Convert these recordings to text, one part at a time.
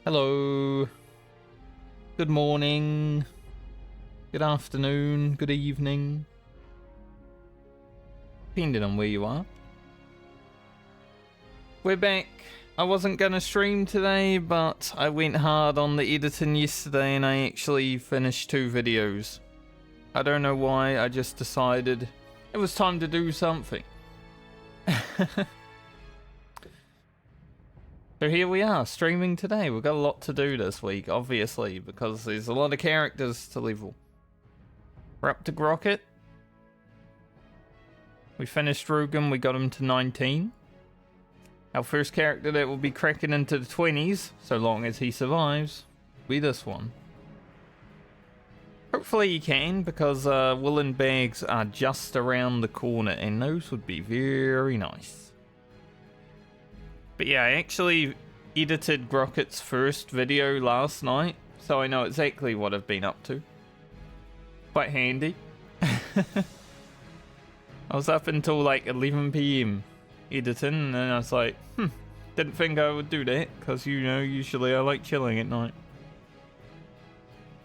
Hello. Good morning. Good afternoon. Good evening. Depending on where you are. We're back. I wasn't going to stream today, but I went hard on the editing yesterday and I actually finished 2 videos. I don't know why, I just decided it was time to do something. So here we are, streaming today. We've got a lot to do this week, obviously, because there's a lot of characters to level. We're up to Grocket. We finished Rugen, we got him to 19. Our first character that will be cracking into the 20s, so long as he survives, will be this one. Hopefully he can, because woolen bags are just around the corner, and those would be very nice. But yeah, I actually edited Grocket's first video last night, so I know exactly what I've been up to. Quite handy. I was up until like 11 PM editing, and then I was like, didn't think I would do that, because you know, usually I like chilling at night.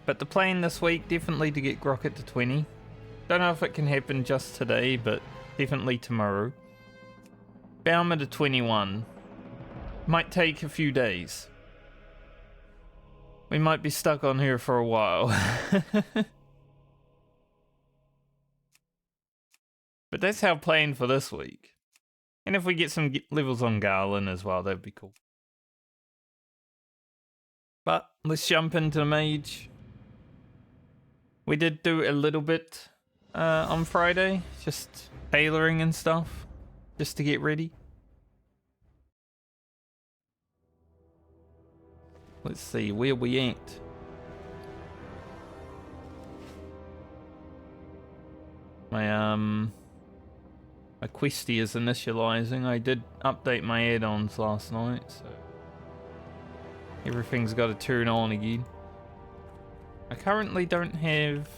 But the plan this week, definitely to get Grocket to 20. Don't know if it can happen just today, but definitely tomorrow. Baumer to 21. Might take a few days. We might be stuck on here for a while. But that's our plan for this week. And if we get some levels on Garland as well, that'd be cool. But let's jump into the Mage. We did do a little bit on Friday, just tailoring and stuff, just to get ready. Let's see, where we at? My Questy is initializing. I did update my add-ons last night, so everything's got to turn on again. I currently don't have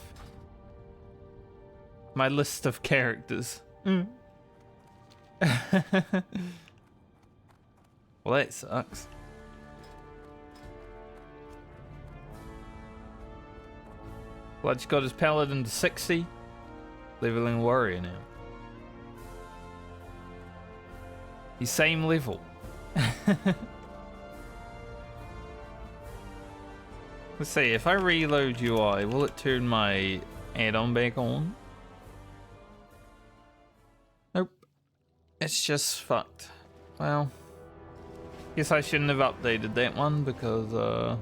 my list of characters. Well, that sucks. Blood's got his paladin to 60. Leveling warrior now. He's same level. Let's see, if I reload UI, will it turn my add-on back on? Nope. It's just fucked. Well, guess I shouldn't have updated that one because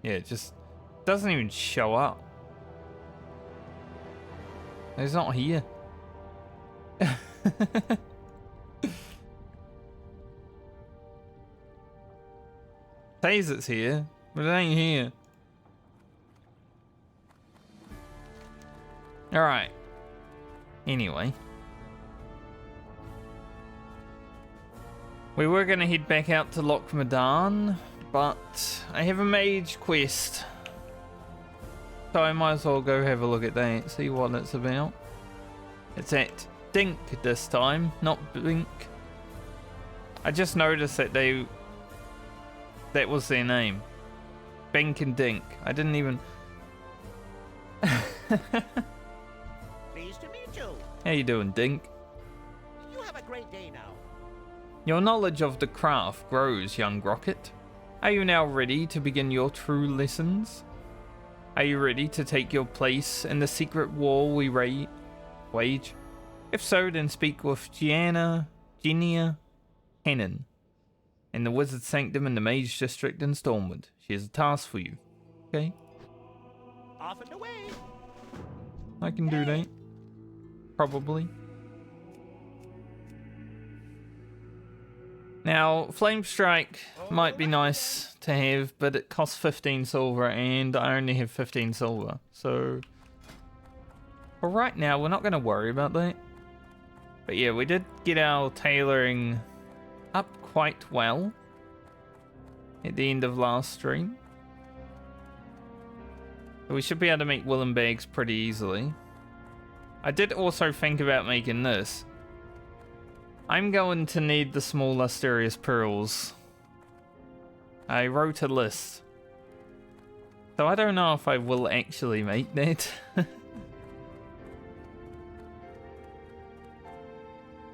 yeah, it just doesn't even show up. It's not here. Says it's here, but it ain't here. Alright. Anyway. We were gonna head back out to Loch Madan, but I have a mage quest, so I might as well go have a look at that, see what it's about. It's at Dink this time, not Blink. I just noticed that that was their name. Bink and Dink. I didn't even... Pleased to meet you. How you doing, Dink? You have a great day now. Your knowledge of the craft grows, young Grocket. Are you now ready to begin your true lessons? Are you ready to take your place in the secret war we wage? If so, then speak with Genia Hennon in the Wizard Sanctum in the Mage District in Stormwood. She has a task for you. Okay? Off and away. I can do that. Probably. Now, Flame Strike might be nice to have, but it costs 15 silver, and I only have 15 silver. So, for right now, we're not going to worry about that. But yeah, we did get our tailoring up quite well at the end of last stream. So we should be able to make woolen bags pretty easily. I did also think about making this. I'm going to need the small lustrous pearls. I wrote a list. So I don't know if I will actually make that.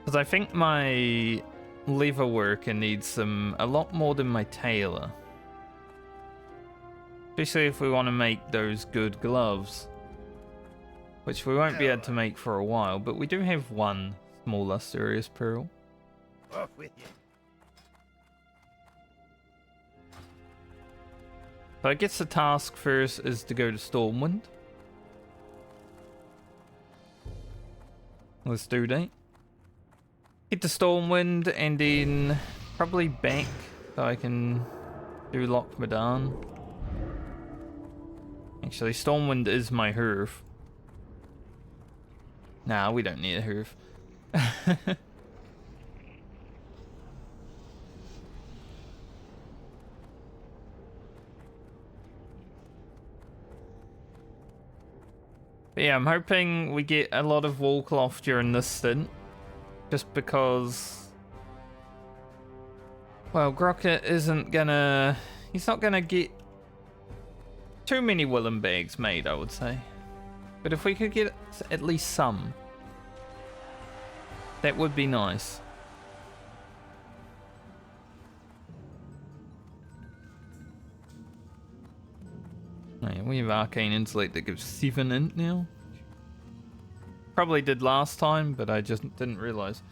Because I think my leather worker needs a lot more than my tailor. Especially if we want to make those good gloves. Which we won't be able to make for a while, but we do have one small lustrous pearl. Off with you. So I guess the task first is to go to Stormwind. Let's do that. Get to Stormwind and then probably back so I can do Loch Madan. Actually, Stormwind is my hearth. Nah, we don't need a hearth. But yeah, I'm hoping we get a lot of wool cloth during this stint. Just because... Well, Grocket isn't gonna... He's not gonna get too many woolen bags made, I would say. But if we could get at least some, that would be nice. Oh yeah, we have Arcane Intellect that gives 7 int now. Probably did last time, but I just didn't realize.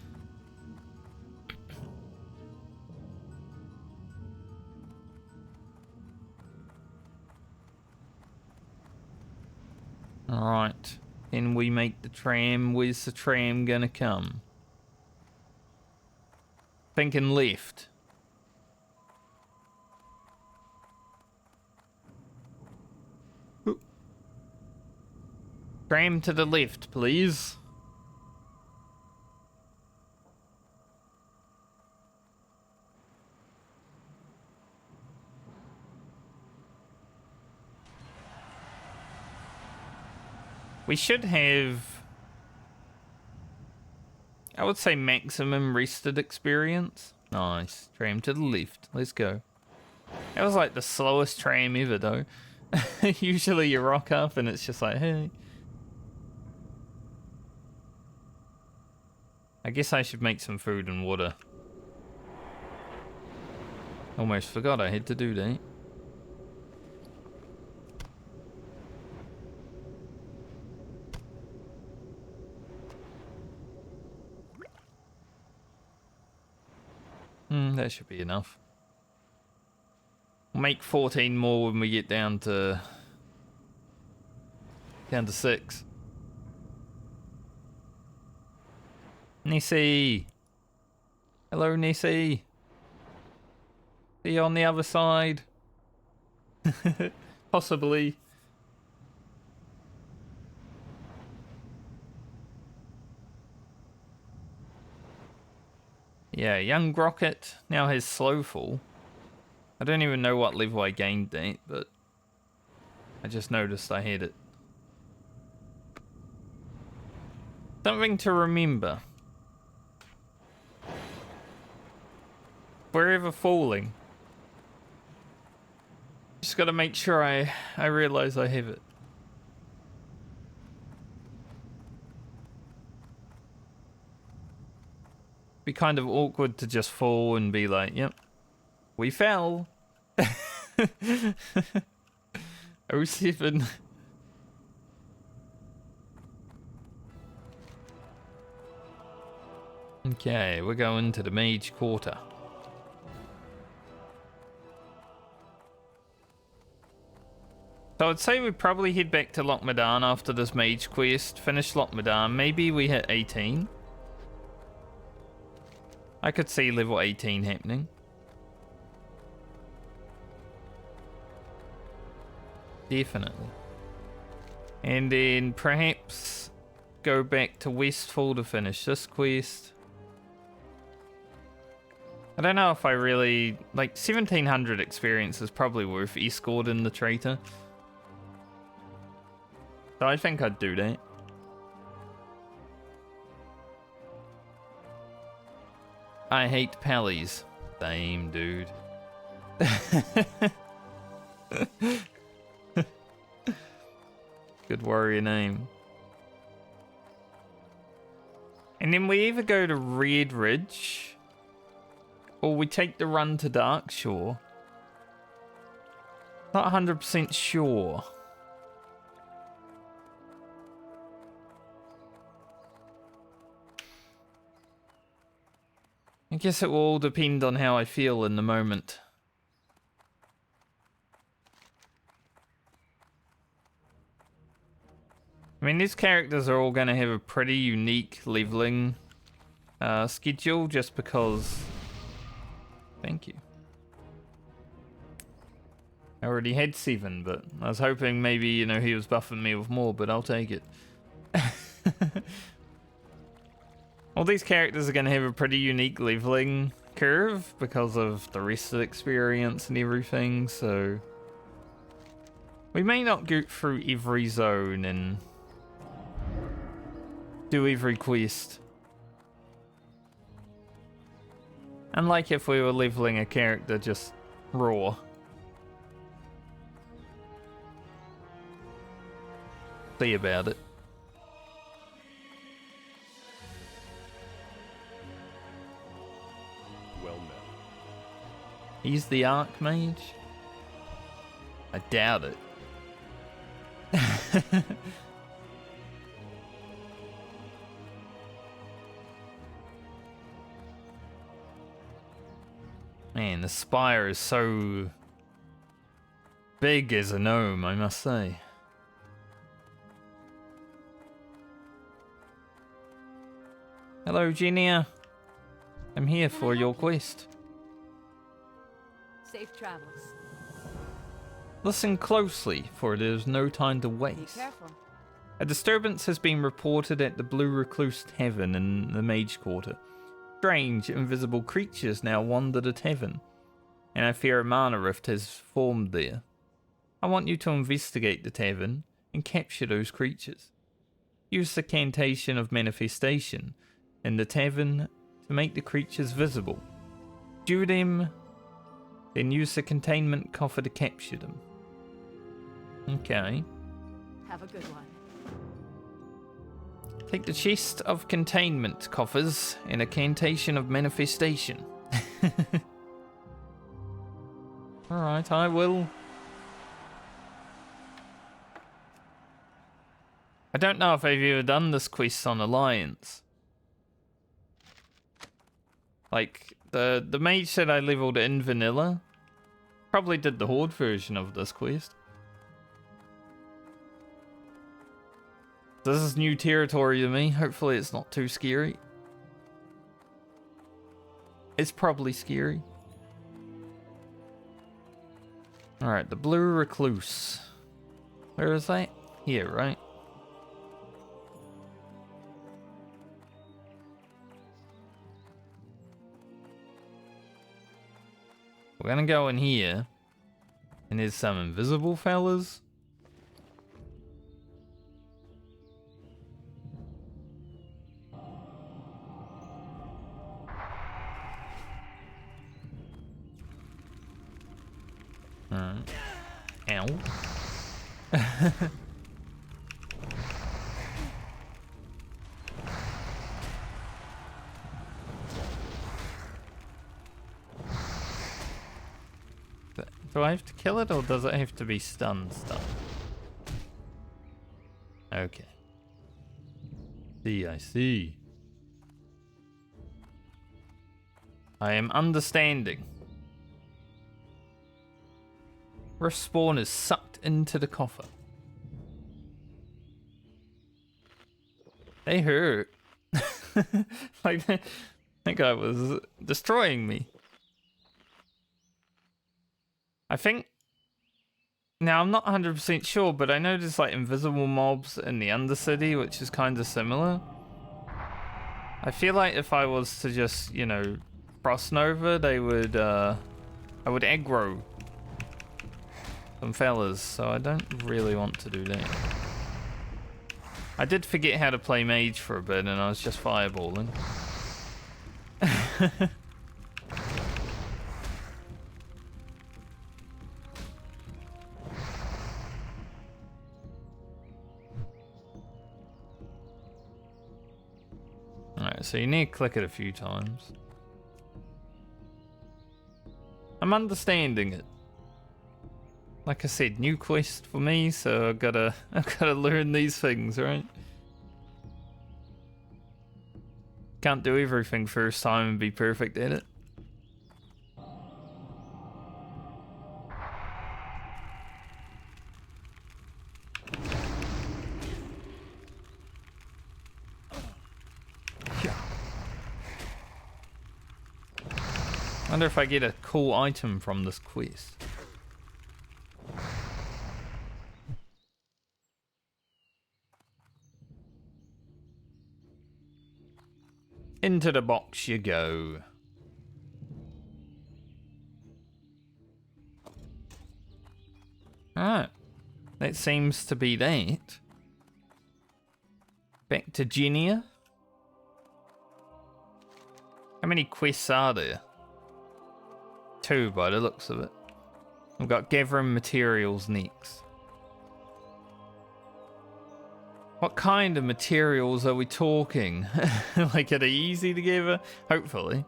Alright. Can we make the tram? Where's the tram gonna come? Thinking left. Ooh. Tram to the left, please. We should have, I would say, maximum rested experience. Nice. Tram to the left. Let's go. That was like the slowest tram ever, though. Usually you rock up and it's just like, hey. I guess I should make some food and water. Almost forgot I had to do that. That should be enough. We'll make 14 more when we get down to 6. Nisi! Hello, Nisi! See you on the other side. Possibly. Yeah, young Grocket now has Slowful. I don't even know what level I gained that, but I just noticed I had it. Something to remember. Wherever falling. Just gotta make sure I realize I have it. Be kind of awkward to just fall and be like, yep, we fell. 07. Okay, we're going to the Mage Quarter. So I'd say we'd probably head back to Loch Madan after this Mage quest, finish Loch Madan, maybe we hit 18. I could see level 18 happening. Definitely. And then perhaps go back to Westfall to finish this quest. I don't know if I really... Like, 1700 experience is probably worth escorting the traitor. So I think I'd do that. I hate pallies. Same, dude. Good warrior name. And then we either go to Red Ridge, or we take the run to Darkshore. Not 100% sure. I guess it will all depend on how I feel in the moment. I mean, these characters are all going to have a pretty unique leveling schedule just because... Thank you. I already had 7, but I was hoping maybe, you know, he was buffing me with more, but I'll take it. All these characters are going to have a pretty unique leveling curve because of the rest of the experience and everything, so... We may not go through every zone and do every quest. Unlike if we were leveling a character just raw. See about it. Well met. He's the Archmage? I doubt it. Man, the spire is so big as a gnome, I must say. Hello, Genia. I'm here for your quest. Safe travels. Listen closely, for it is no time to Be waste. careful. A disturbance has been reported at the Blue Recluse Tavern in the Mage Quarter. Strange, invisible creatures now wander the tavern, and I fear a mana rift has formed there. I want you to investigate the tavern and capture those creatures. Use the Cantation of Manifestation in the tavern to make the creatures visible. Do them, then use the Containment Coffer to capture them. Okay. Have a good one. Take the chest of containment coffers and a cantation of manifestation. Alright, I will. I don't know if I've ever done this quest on Alliance. Like, the mage said I leveled in vanilla. Probably did the Horde version of this quest. This is new territory to me. Hopefully it's not too scary. It's probably scary. Alright, the Blue Recluse. Where is that? Here, right? We're gonna go in here. And there's some invisible fellas. Ow. Do I have to kill it, or does it have to be stunned stuff? Okay. I see. I am understanding. Rift spawn is sucked into the coffer. They hurt. Like, that guy was destroying me. I think... Now, I'm not 100% sure, but I know there's like invisible mobs in the Undercity, which is kind of similar. I feel like if I was to just, you know, Frost Nova, they would, I would aggro some fellas, so I don't really want to do that. I did forget how to play Mage for a bit, and I was just fireballing. so you need to click it a few times. I'm understanding it. Like I said, new quest for me, so I've gotta learn these things, right? Can't do everything first time and be perfect at it. Wonder if I get a cool item from this quest. Into the box you go. Alright. That seems to be that. Back to Genia. How many quests are there? 2 by the looks of it. We've got gathering materials next. What kind of materials are we talking? Like, are they easy to gather? Hopefully.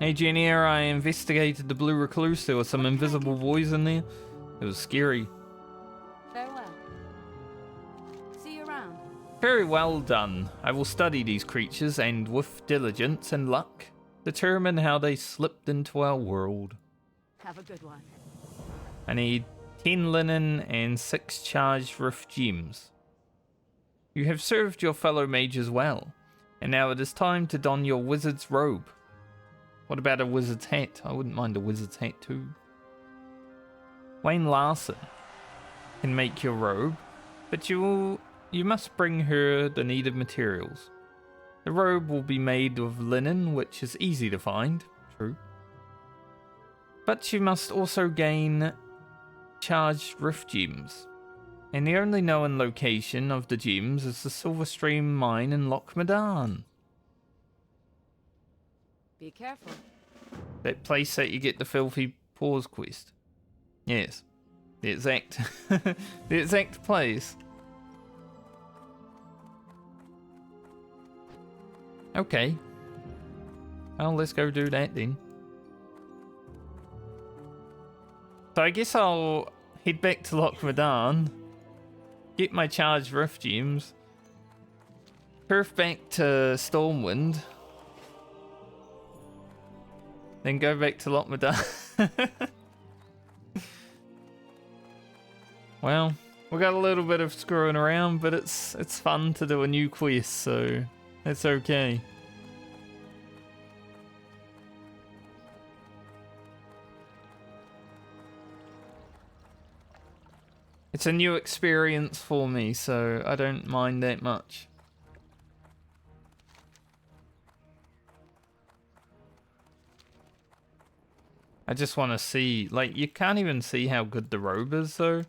Hey Junior, I investigated the Blue Recluse. There were some invisible boys in there. It was scary. Farewell. See you around. Very well done. I will study these creatures and, with diligence and luck, determine how they slipped into our world. Have a good one. I need 10 linen and 6 charged rift gems. You have served your fellow mages well, and now it is time to don your wizard's robe. What about a wizard's hat? I wouldn't mind a wizard's hat too. Wayne Larson can make your robe, but you must bring her the needed materials. The robe will be made of linen, which is easy to find. True. But you must also gain charged rift gems. And the only known location of the gems is the Silverstream mine in Loch Madan. Be careful. That place that you get the Filthy Paws quest. Yes. The exact the exact place. Okay. Well, let's go do that then. So I guess I'll head back to Loch Madan, get my charged rift gems, turf back to Stormwind, then go back to Loch Madan. Well, we got a little bit of screwing around, but it's fun to do a new quest, so that's okay. It's a new experience for me, so I don't mind that much. I just want to see, like, you can't even see how good the robe is, though.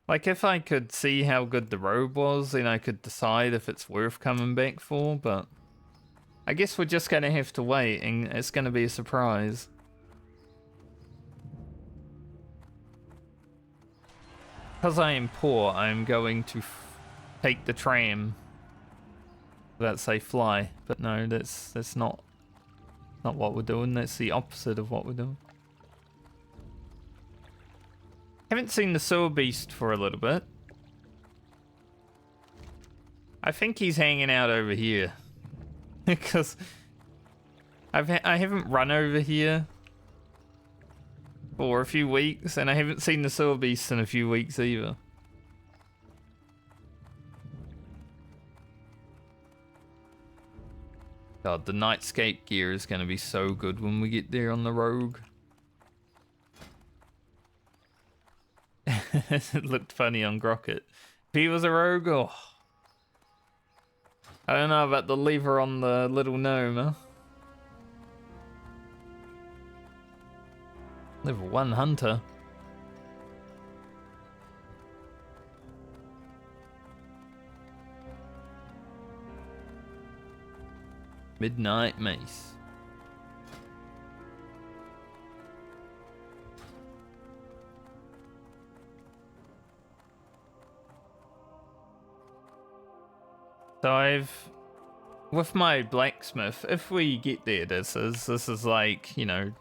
Like, if I could see how good the robe was, then I could decide if it's worth coming back for, but I guess we're just going to have to wait, and it's going to be a surprise. Because I am poor, I'm going to take the tram. Let's say fly, but no, that's not what we're doing. That's the opposite of what we're doing. Haven't seen the sewer beast for a little bit. I think he's hanging out over here because I haven't run over here for a few weeks, and I haven't seen the sewer beast in a few weeks either. God, the nightscape gear is going to be so good when we get there on the rogue. It looked funny on Grocket. If he was a rogue, oh. I don't know about the lever on the little gnome, huh? Level 1 hunter. Midnight mace. So I've, with my blacksmith, if we get there, this is like, you know,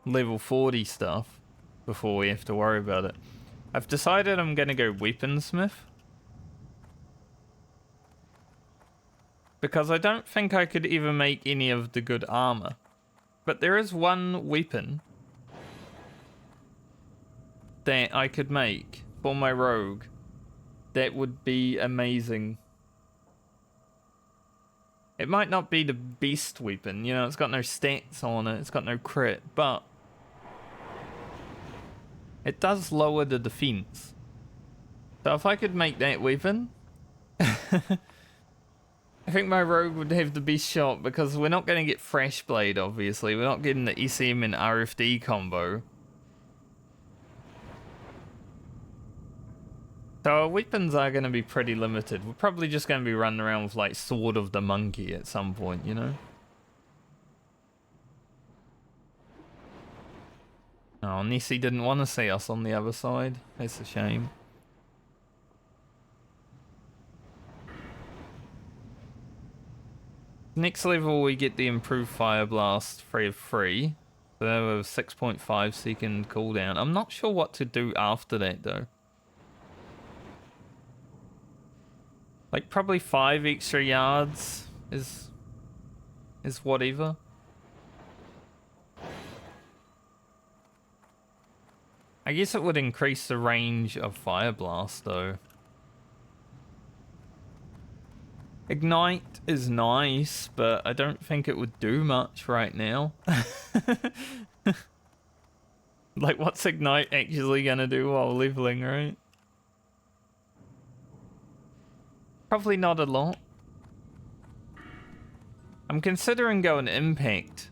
level 40 stuff before we have to worry about it. I've decided I'm gonna go weaponsmith. Because I don't think I could ever make any of the good armor. But there is one weapon that I could make for my rogue that would be amazing. It might not be the best weapon, you know, it's got no stats on it, it's got no crit, but it does lower the defense. So if I could make that weapon, I think my rogue would have the best shot, because we're not going to get Fresh Blade, obviously. We're not getting the SM and RFD combo. So our weapons are going to be pretty limited. We're probably just going to be running around with like Sword of the Monkey at some point, you know? Oh, Nessie didn't want to see us on the other side. That's a shame. Next level we get the improved Fire Blast 3 of 3. So that was 6.5 second cooldown. I'm not sure what to do after that though. Like probably 5 extra yards is whatever. I guess it would increase the range of Fire Blast though. Ignite is nice, but I don't think it would do much right now. Like, what's Ignite actually gonna do while leveling, right? Probably not a lot. I'm considering going Impact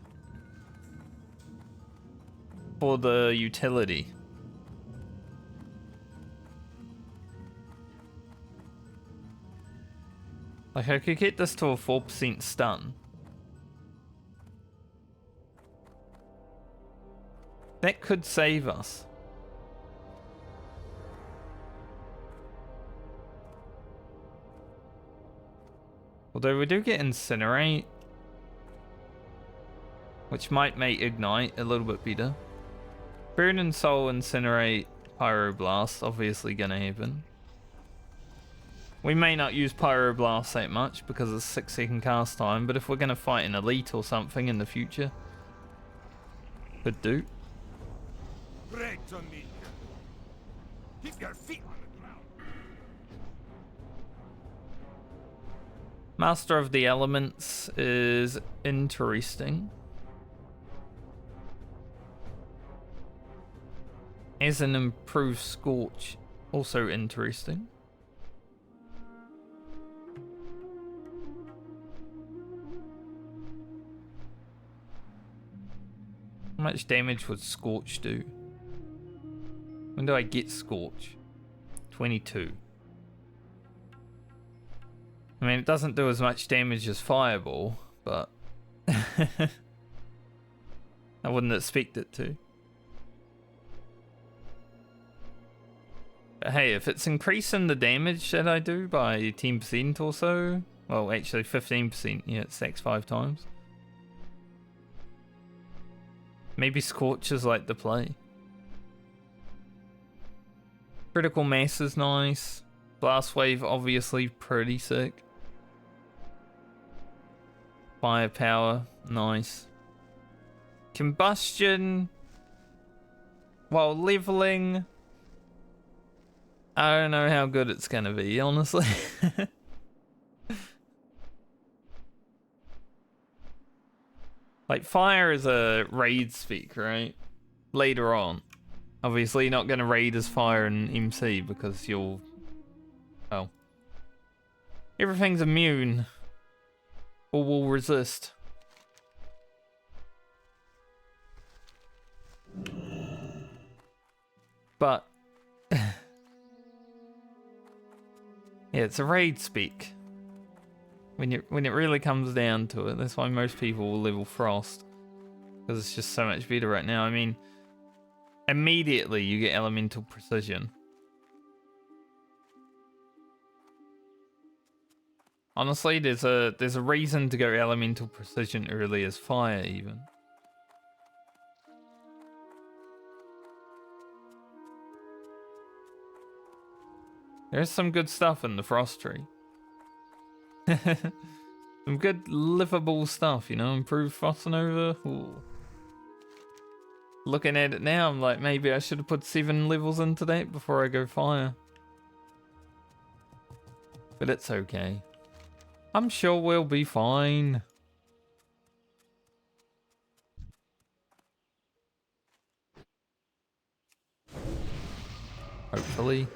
for the utility. Like, I could get this to a 4% stun. That could save us. Although we do get Incinerate, which might make Ignite a little bit better. Burn and Soul, Incinerate, Pyroblast, obviously gonna happen. We may not use Pyroblast that much because it's 6 second cast time, but if we're gonna fight an elite or something in the future, could do. Great, Amiga. Keep your feet on the ground. Master of the Elements is interesting. As an improved Scorch, also interesting. How much damage would Scorch do? When do I get Scorch? 22. I mean, it doesn't do as much damage as Fireball, but I wouldn't expect it to. But hey, if it's increasing the damage that I do by 10% or so, well, actually 15%, yeah, it stacks 5 times. Maybe Scorch is like the play. Critical Mass is nice. Blast Wave, obviously, pretty sick. Firepower, nice. Combustion, while leveling, I don't know how good it's gonna be, honestly. Like, fire is a raid speak, right? Later on. Obviously, you're not going to raid as fire in MC because you'll... Oh. Everything's immune. Or will resist. But... yeah, it's a raid speak. When it really comes down to it, that's why most people will level Frost. Because it's just so much better right now. I mean, immediately you get Elemental Precision. Honestly, there's a reason to go elemental precision early as fire even. There's some good stuff in the frost tree. Some good livable stuff, you know, improved frost nova. Ooh. Looking at it now, I'm like, maybe I should have put 7 levels into that before I go fire. But it's okay. I'm sure we'll be fine. Hopefully.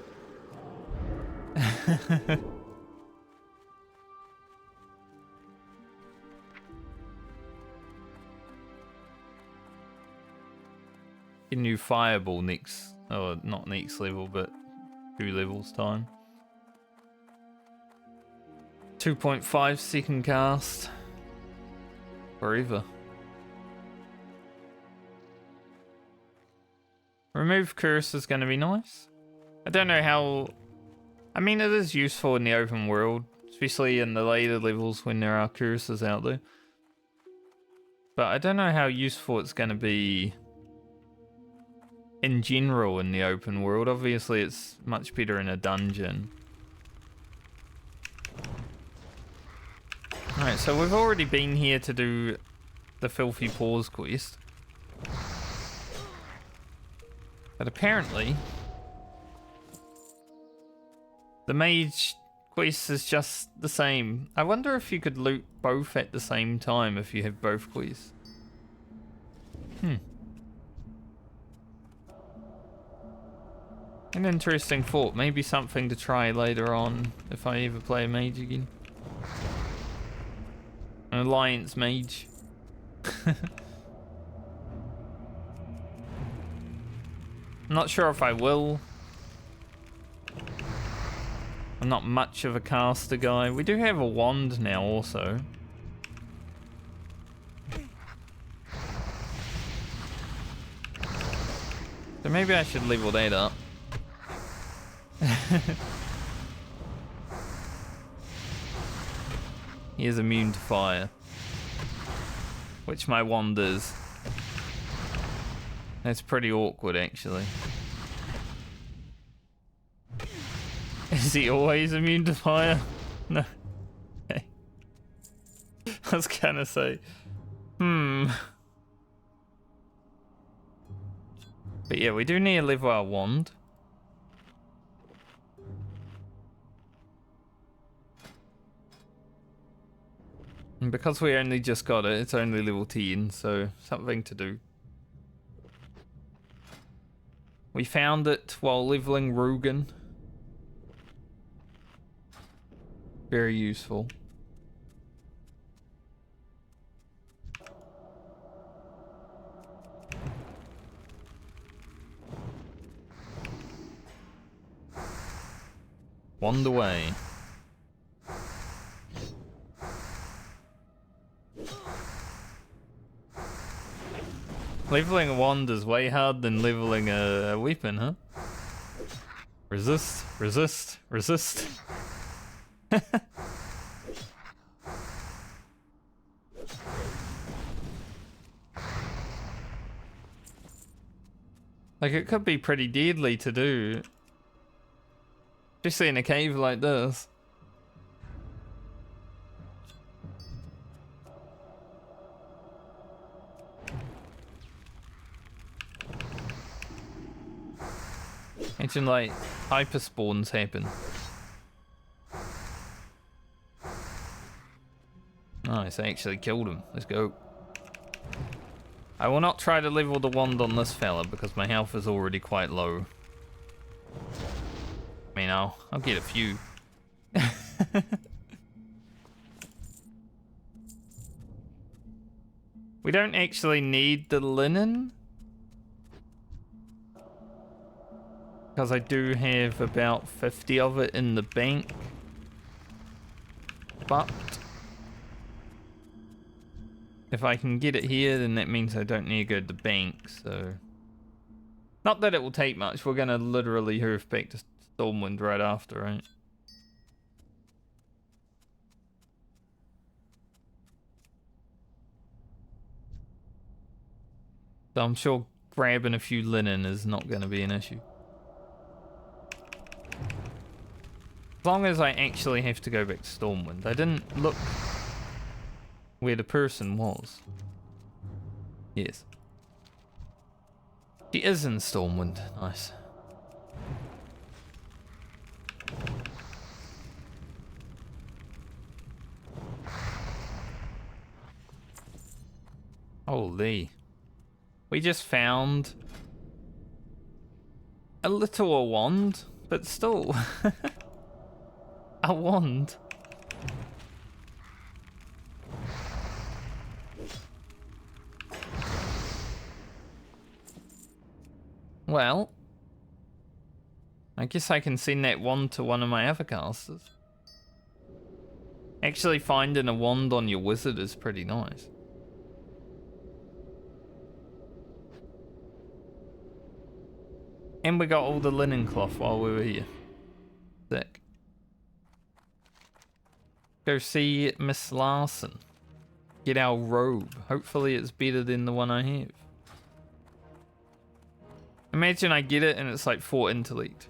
A new fireball next, oh, not next level, but 2 levels time. 2.5 second cast. Forever. Remove curse is going to be nice. I don't know how... I mean, it is useful in the open world, especially in the later levels when there are curses out there. But I don't know how useful it's going to be in general in the open world. Obviously, it's much better in a dungeon. Alright, so we've already been here to do the Filthy Paws quest. But apparently, the Mage quest is just the same. I wonder if you could loot both at the same time if you have both quests. An interesting thought. Maybe something to try later on if I ever play a mage again. An alliance mage. I'm not sure if I will. I'm not much of a caster guy. We do have a wand now also. So maybe I should level that up. He is immune to fire, which my wand is. That's pretty awkward, actually. Is he always immune to fire? No. Okay. I was gonna say, But yeah, we do need to level our wand. And because we only just got it, it's only level 10, so something to do. We found it while leveling Rugen. Very useful. Wand away. Leveling a wand is way harder than leveling a weapon, huh? Resist, resist, resist. Like, it could be pretty deadly to do. Especially in a cave like this. Imagine, like, hyper spawns happen. Nice, I actually killed him. Let's go. I will not try to level the wand on this fella because my health is already quite low. I mean, I'll get a few. We don't actually need the linen. Because I do have about 50 of it in the bank. But if I can get it here, then that means I don't need to go to the bank, so... Not that it will take much, we're gonna literally hoof back to Stormwind right after, right? So I'm sure grabbing a few linen is not going to be an issue. As long as I actually have to go back to Stormwind. I didn't look where the person was. Yes. She is in Stormwind. Nice. Holy. We just found a little wand, but still. A wand. Well, I guess I can send that wand to one of my other casters. Actually, finding a wand on your wizard is pretty nice. And we got all the linen cloth while we were here. Sick. Go see Miss Larson. Get our robe. Hopefully it's better than the one I have. Imagine I get it and it's like 4 intellect.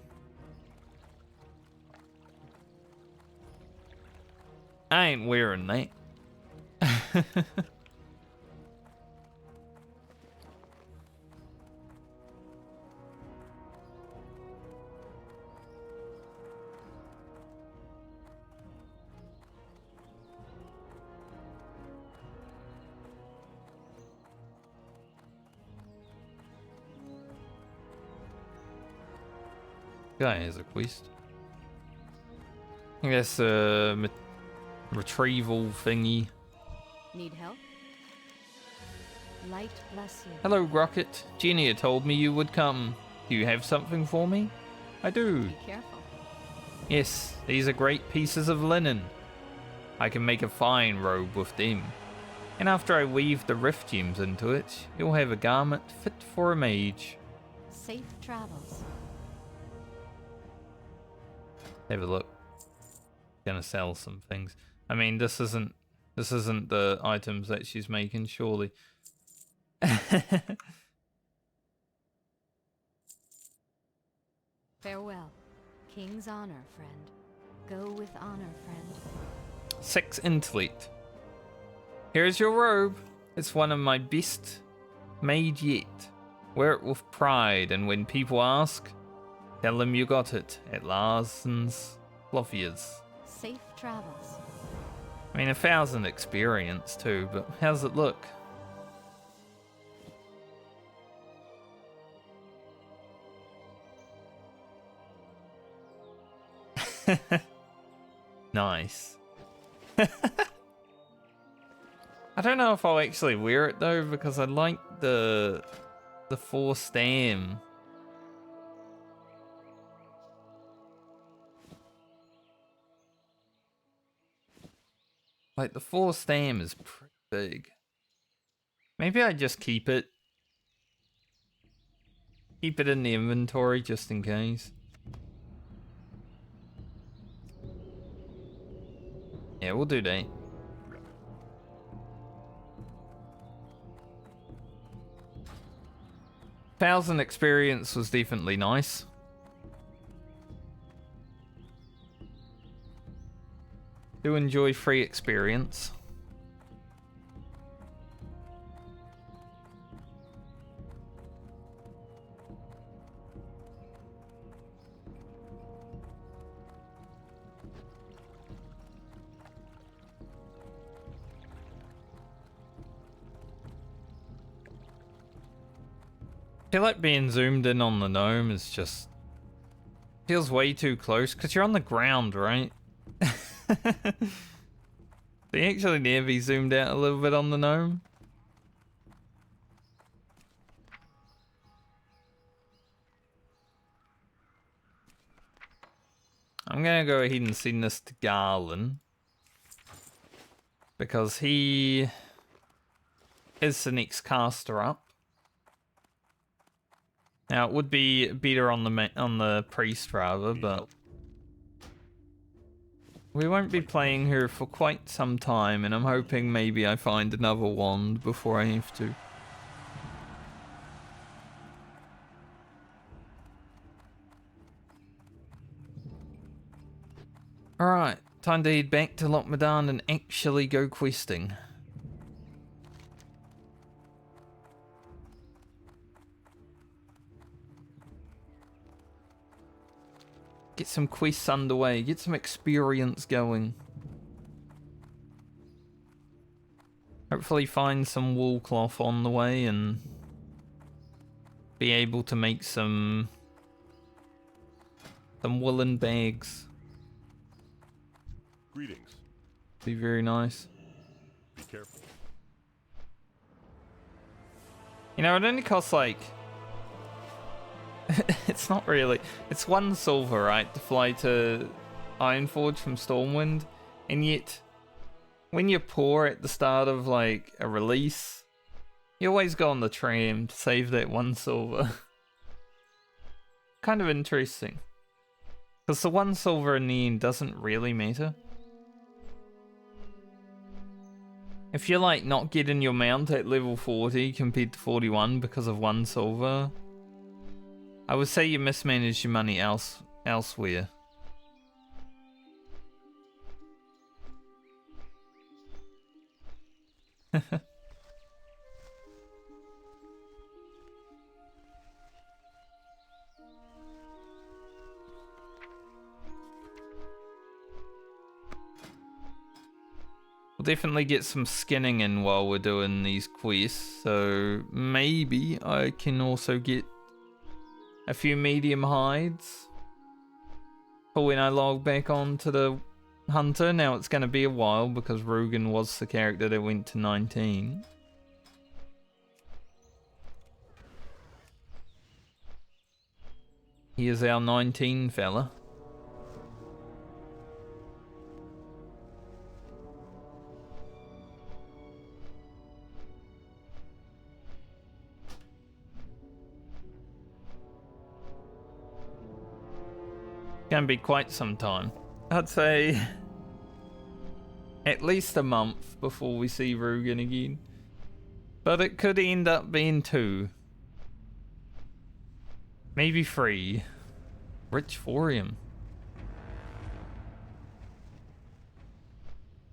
I ain't wearing that. Guy has a quest. I guess retrieval thingy. Need help? Light bless you. Hello, Rocket. Genia told me you would come. Do you have something for me? I do. Be careful. Yes, these are great pieces of linen. I can make a fine robe with them. And after I weave the rift gems into it, you'll have a garment fit for a mage. Safe travels. Have a look. Gonna sell some things. I mean, this isn't the items that she's making, surely. Farewell. King's honor, friend. Go with honor, friend. 6 intellect. Here's your robe. It's one of my best made yet. Wear it with pride, and when people ask, tell them you got it at Larson's Clothiers. Safe travels. I mean, 1,000 experience too, but how's it look? Nice. I don't know if I'll actually wear it though, because I like the 4 stam. Like, the 4 stam is pretty big. Maybe I just keep it. Keep it in the inventory just in case. Yeah, we'll do that. Thousand experience was definitely nice. Do enjoy free experience. I feel like being zoomed in on the gnome is just feels way too close because you're on the ground, right? They actually need to be zoomed out a little bit on the gnome. I'm gonna go ahead and send this to Garland because he is the next caster up. Now it would be better on the priest rather, but we won't be playing her for quite some time, and I'm hoping maybe I find another wand before I have to. Alright, time to head back to Lockmadan and actually go questing. Get some quests underway, get some experience going. Hopefully find some wool cloth on the way and be able to make some woolen bags. Greetings. Be very nice. Be careful. You know, it only costs like... it's not really. It's 1 silver, right, to fly to Ironforge from Stormwind. And yet, when you're poor at the start of like a release, you always go on the tram to save that 1 silver. Kind of interesting. Because the 1 silver in the end doesn't really matter. If you're like not getting your mount at level 40 compared to 41 because of 1 silver, I would say you mismanage your money elsewhere. We'll definitely get some skinning in while we're doing these quests, so maybe I can also get a few medium hides for when I log back on to the hunter. Now it's going to be a while because Rugen was the character that went to 19. Here's our 19 fella. Can be quite some time. I'd say at least a month before we see Rugen again. But it could end up being 2. Maybe 3. Rich Thorium.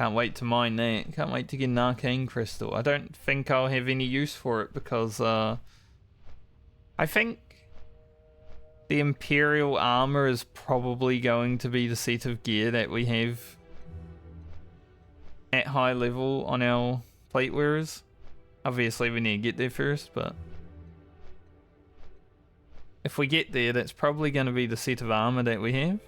Can't wait to mine that. Can't wait to get an arcane crystal. I don't think I'll have any use for it because I think the Imperial armor is probably going to be the set of gear that we have at high level on our plate wearers. Obviously we need to get there first, but if we get there, that's probably going to be the set of armor that we have.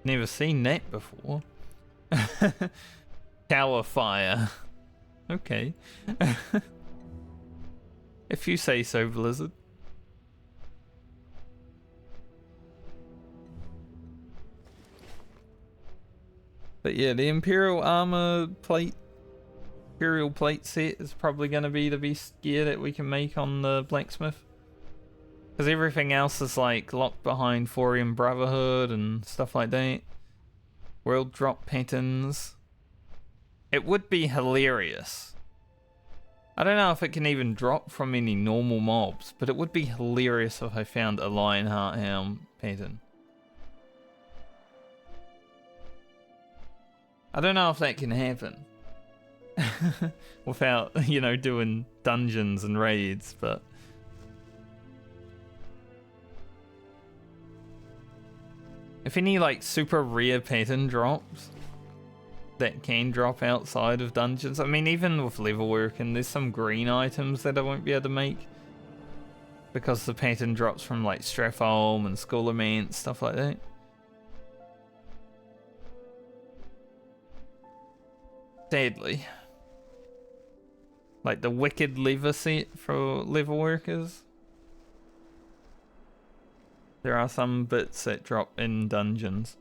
Never seen that before. Tower fire. Okay. If you say so, Blizzard. But yeah, the Imperial armor plate, Imperial plate set is probably going to be the best gear that we can make on the blacksmith. Because everything else is like locked behind Thorium Brotherhood and stuff like that. World drop patterns. It would be hilarious. I don't know if it can even drop from any normal mobs, but it would be hilarious if I found a Lionheart Helm pattern. I don't know if that can happen. Without, you know, doing dungeons and raids, but... if any, like, super rare pattern drops that can drop outside of dungeons. I mean, even with level working, there's some green items that I won't be able to make because the pattern drops from like Stratholme and School of Mance, stuff like that. Sadly. Like the Wicked Lever set for level workers. There are some bits that drop in dungeons.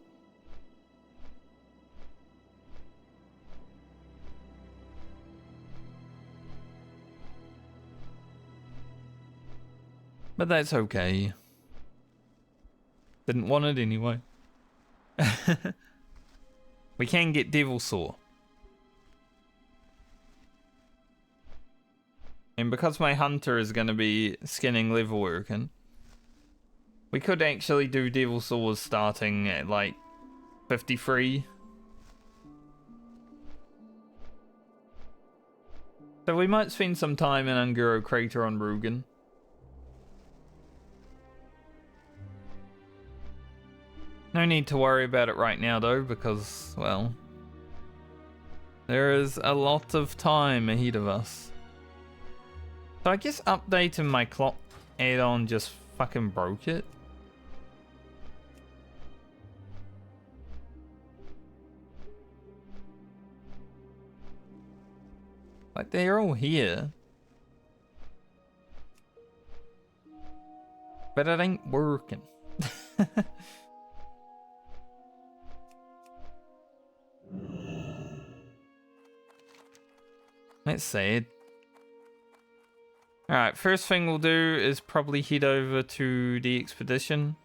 But that's okay. Didn't want it anyway. We can get Devil Saw. And because my hunter is going to be skinning level working, We could actually do Devil Swords starting at like 53. So we might spend some time in Unguro Crater on Rugen. No need to worry about it right now though, because, well, there is a lot of time ahead of us. So I guess updating my clock add-on just fucking broke it. Like, they're all here. But it ain't working. That's sad. Alright, first thing we'll do is probably head over to the expedition.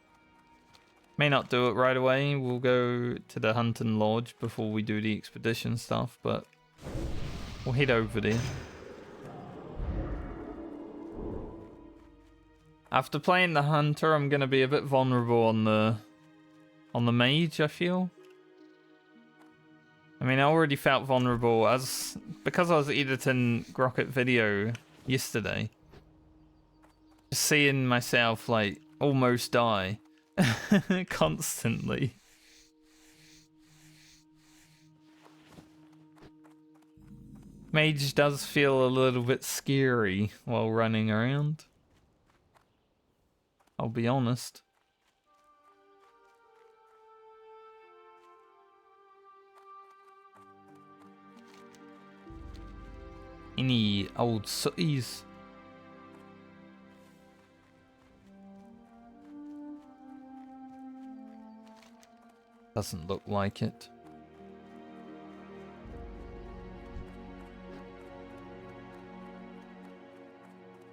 May not do it right away. We'll go to the Hunting Lodge before we do the expedition stuff, but we'll head over there. After playing the Hunter, I'm gonna be a bit vulnerable on the Mage, I feel. I mean, I already felt vulnerable because I was editing Grocket video yesterday. Just seeing myself like almost die constantly. Mage does feel a little bit scary while running around. I'll be honest. Any old sooties? Doesn't look like it.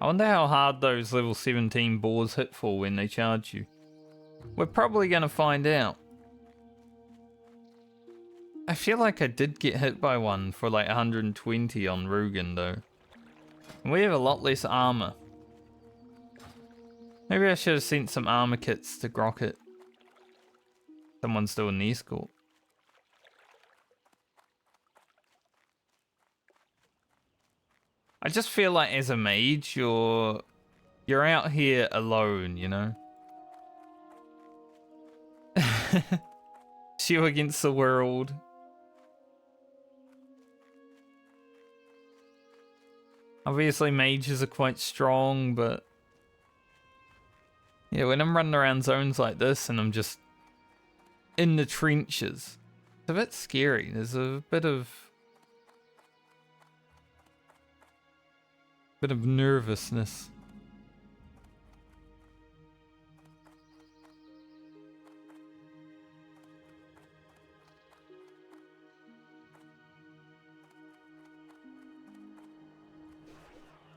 I wonder how hard those level 17 boars hit for when they charge you. We're probably gonna find out. I feel like I did get hit by one for like 120 on Rugen though. And we have a lot less armor. Maybe I should have sent some armor kits to Grocket. Someone's doing the escort. I just feel like as a mage, you're out here alone, you know? It's you against the world. Obviously mages are quite strong, but yeah, when I'm running around zones like this and I'm just in the trenches, it's a bit scary. There's a bit of nervousness.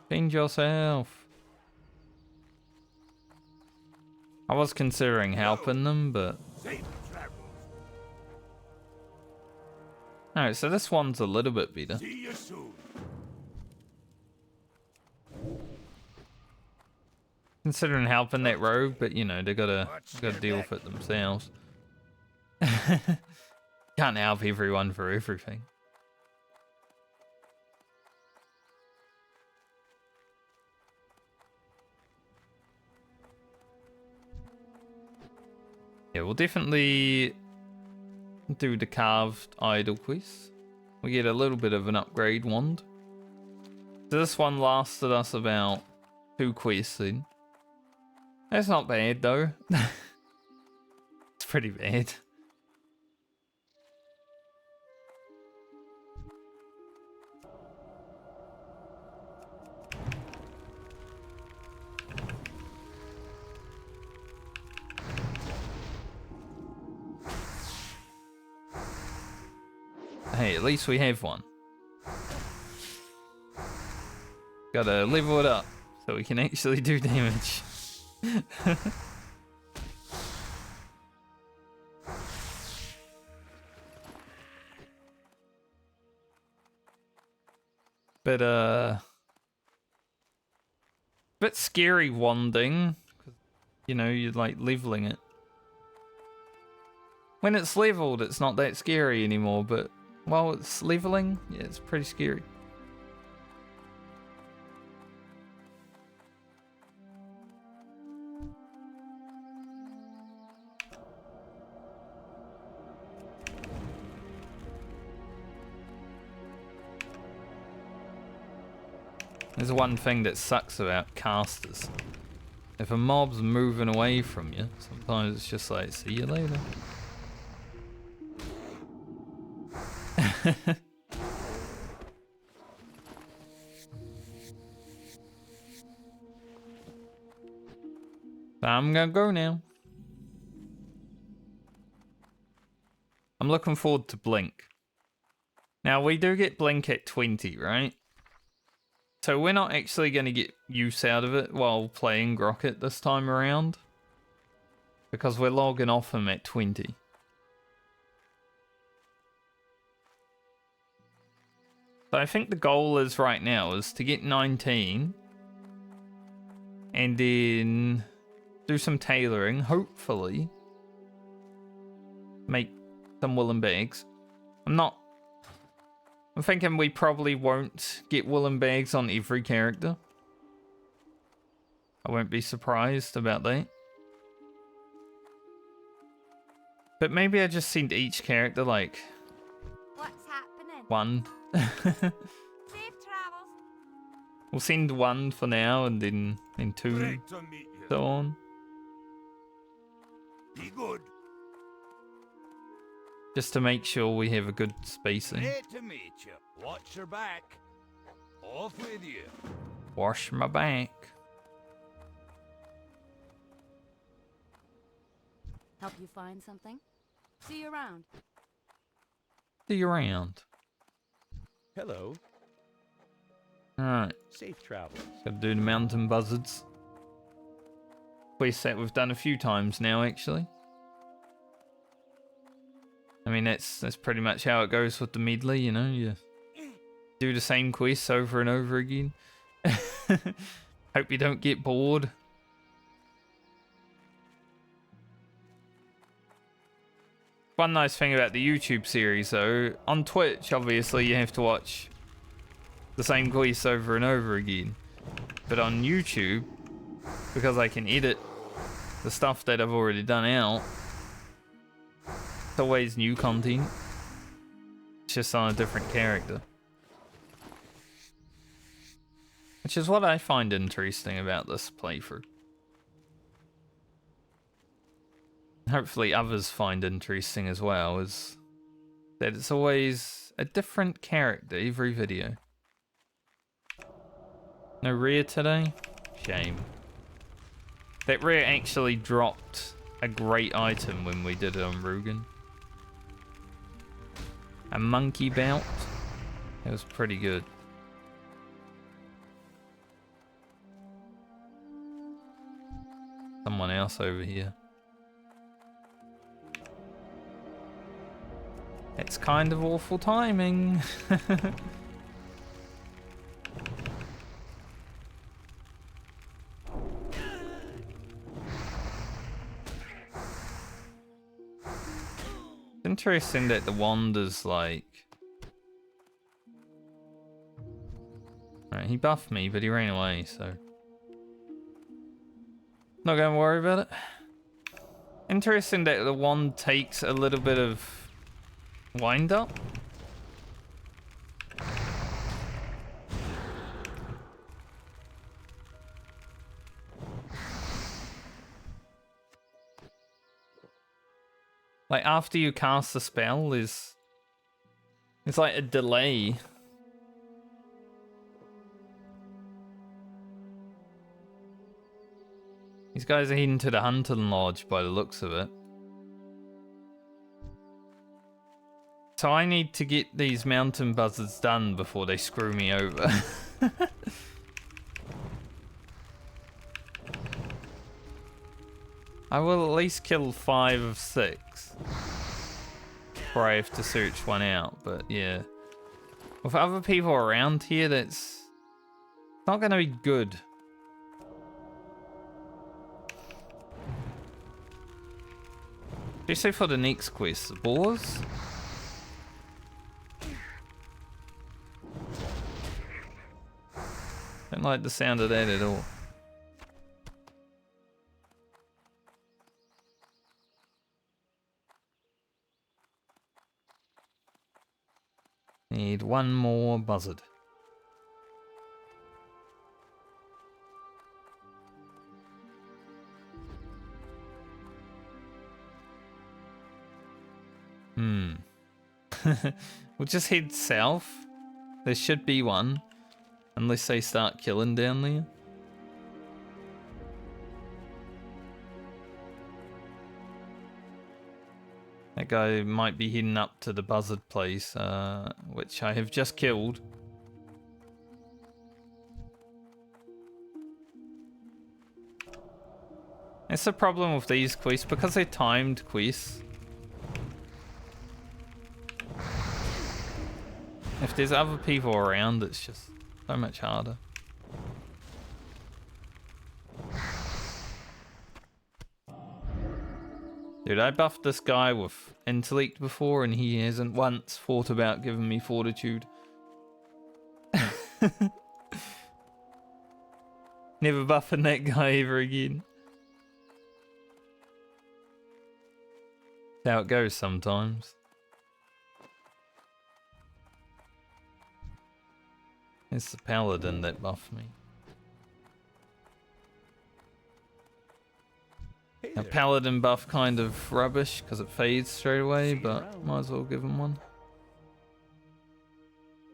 Change yourself. I was considering helping them, but alright, so this one's a little bit better. See you soon. Considering helping that rogue, but you know, they gotta deal with it themselves. Can't help everyone for everything. Yeah, we'll definitely do the carved idol quest. We get a little bit of an upgrade wand. So this one lasted us about 2 quests in. That's not bad though. It's pretty bad. Hey, at least we have one. Gotta level it up so we can actually do damage. But bit scary wanding. You know, you're like leveling it. When it's leveled, it's not that scary anymore, but while it's leveling, yeah, it's pretty scary. There's one thing that sucks about casters. If a mob's moving away from you, sometimes it's just like, see you later. I'm gonna go now. I'm looking forward to Blink. Now, we do get Blink at 20, right? So we're not actually going to get use out of it while playing Grocket this time around. Because we're logging off him at 20. So I think the goal is right now is to get 19. And then do some tailoring, hopefully. Make some woolen bags. I'm thinking we probably won't get woolen bags on every character. I won't be surprised about that. But maybe I just send each character like What's happening? one. Safe travels. We'll send one for now and then 2, Great to meet you. so on. Be good. Just to make sure we have a good spacing. Great to meet you. Watch your back. Off with you. Wash my back. Help you find something? See you around. See you around. Hello. Alright, Safe travels. gotta do the mountain buzzards. Quest that we've done a few times now, actually. I mean, that's pretty much how it goes with the Medley, you know? You do the same quests over and over again. Hope you don't get bored. One nice thing about the YouTube series, though, on Twitch, obviously, you have to watch the same quests over and over again. But on YouTube, because I can edit the stuff that I've already done out, it's always new content. It's just on a different character. Which is what I find interesting about this playthrough. Hopefully others find interesting as well, is that it's always a different character every video. No rare today? Shame. That rare actually dropped a great item when we did it on Rugen. A monkey belt. It was pretty good. Someone else over here. It's kind of awful timing. Interesting that the wand is like... Right, he buffed me, but he ran away, so... Not gonna worry about it. Interesting that the wand takes a little bit of wind up. Like after you cast the spell, it's like a delay. These guys are heading to the hunting lodge by the looks of it. So I need to get these mountain buzzards done before they screw me over. I will at least kill 5 of 6 before I have to search one out, but yeah. With other people around here, that's not going to be good. Especially for the next quest, the boars. Don't like the sound of that at all. Need one more buzzard. We'll just head south. There should be one. Unless they start killing down there. That guy might be heading up to the buzzard place, which I have just killed. That's the problem with these quests, because they're timed quests. If there's other people around, it's just so much harder. Dude, I buffed this guy with intellect before and he hasn't once thought about giving me fortitude. Never buffing that guy ever again. That's how it goes sometimes. It's the paladin that buffed me. Hey A there. paladin buff kind of rubbish because it fades straight away, but might as well give him one.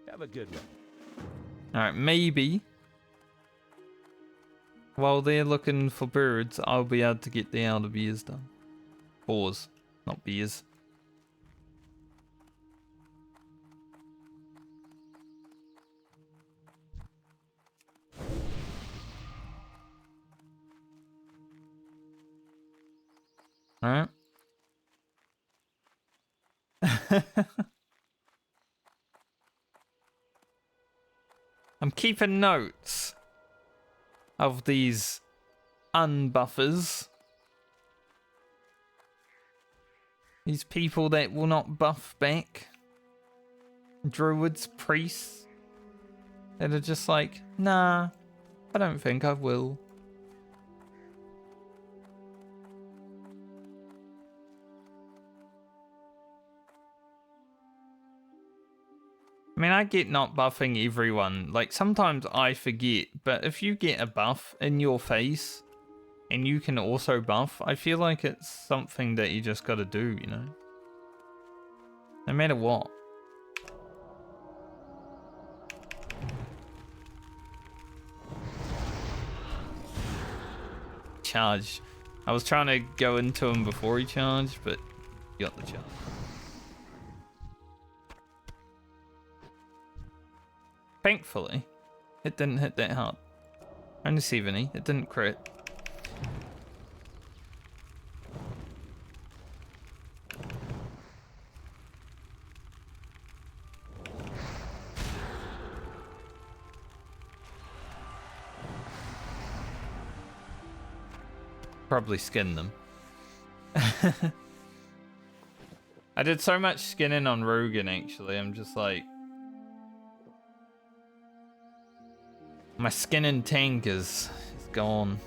Have a good one. Alright, maybe while they're looking for birds, I'll be able to get the elder beers done. Boars, not beers. Alright. I'm keeping notes of these unbuffers. These people that will not buff back. Druids, priests. That are just like, nah, I don't think I will. I mean, I get not buffing everyone. Like, sometimes I forget, but if you get a buff in your face and you can also buff, I feel like it's something that you just gotta do, you know? No matter what. Charge. I was trying to go into him before he charged, but he got the charge. Thankfully, it didn't hit that hard. Only 70, it didn't crit. Probably skin them. I did so much skinning on Rogan actually, I'm just like... My skinning tank is gone.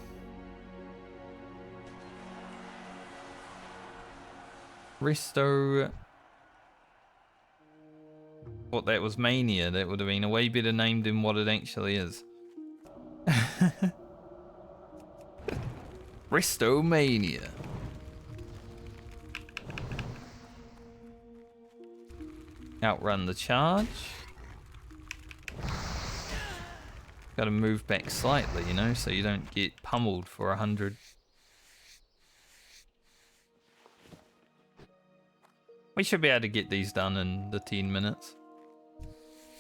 Resto... What, that was Mania, that would have been a way better name than what it actually is. Resto Mania. Outrun the charge. Gotta move back slightly, you know, so you don't get pummeled for 100. We should be able to get these done in the 10 minutes.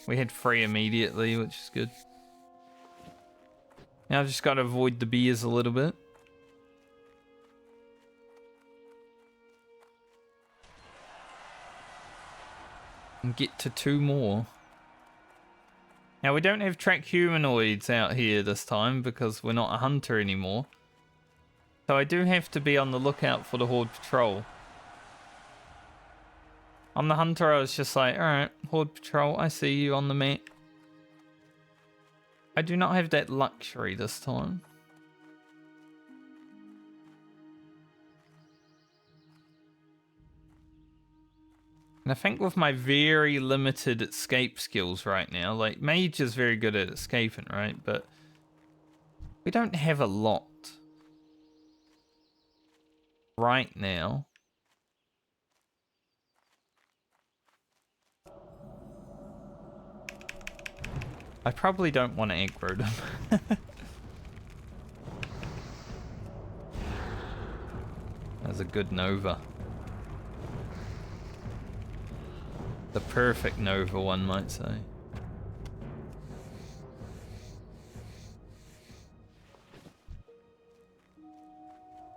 We had 3 immediately, which is good. Now I've just got to avoid the beers a little bit. And get to 2 more. Now we don't have track humanoids out here this time because we're not a hunter anymore. So I do have to be on the lookout for the Horde Patrol. On the hunter, I was just like, alright, Horde Patrol, I see you on the map. I do not have that luxury this time. And I think with my very limited escape skills right now, like, Mage is very good at escaping, right? But we don't have a lot right now. I probably don't want to aggro them. That's a good Nova. The perfect Nova, one might say.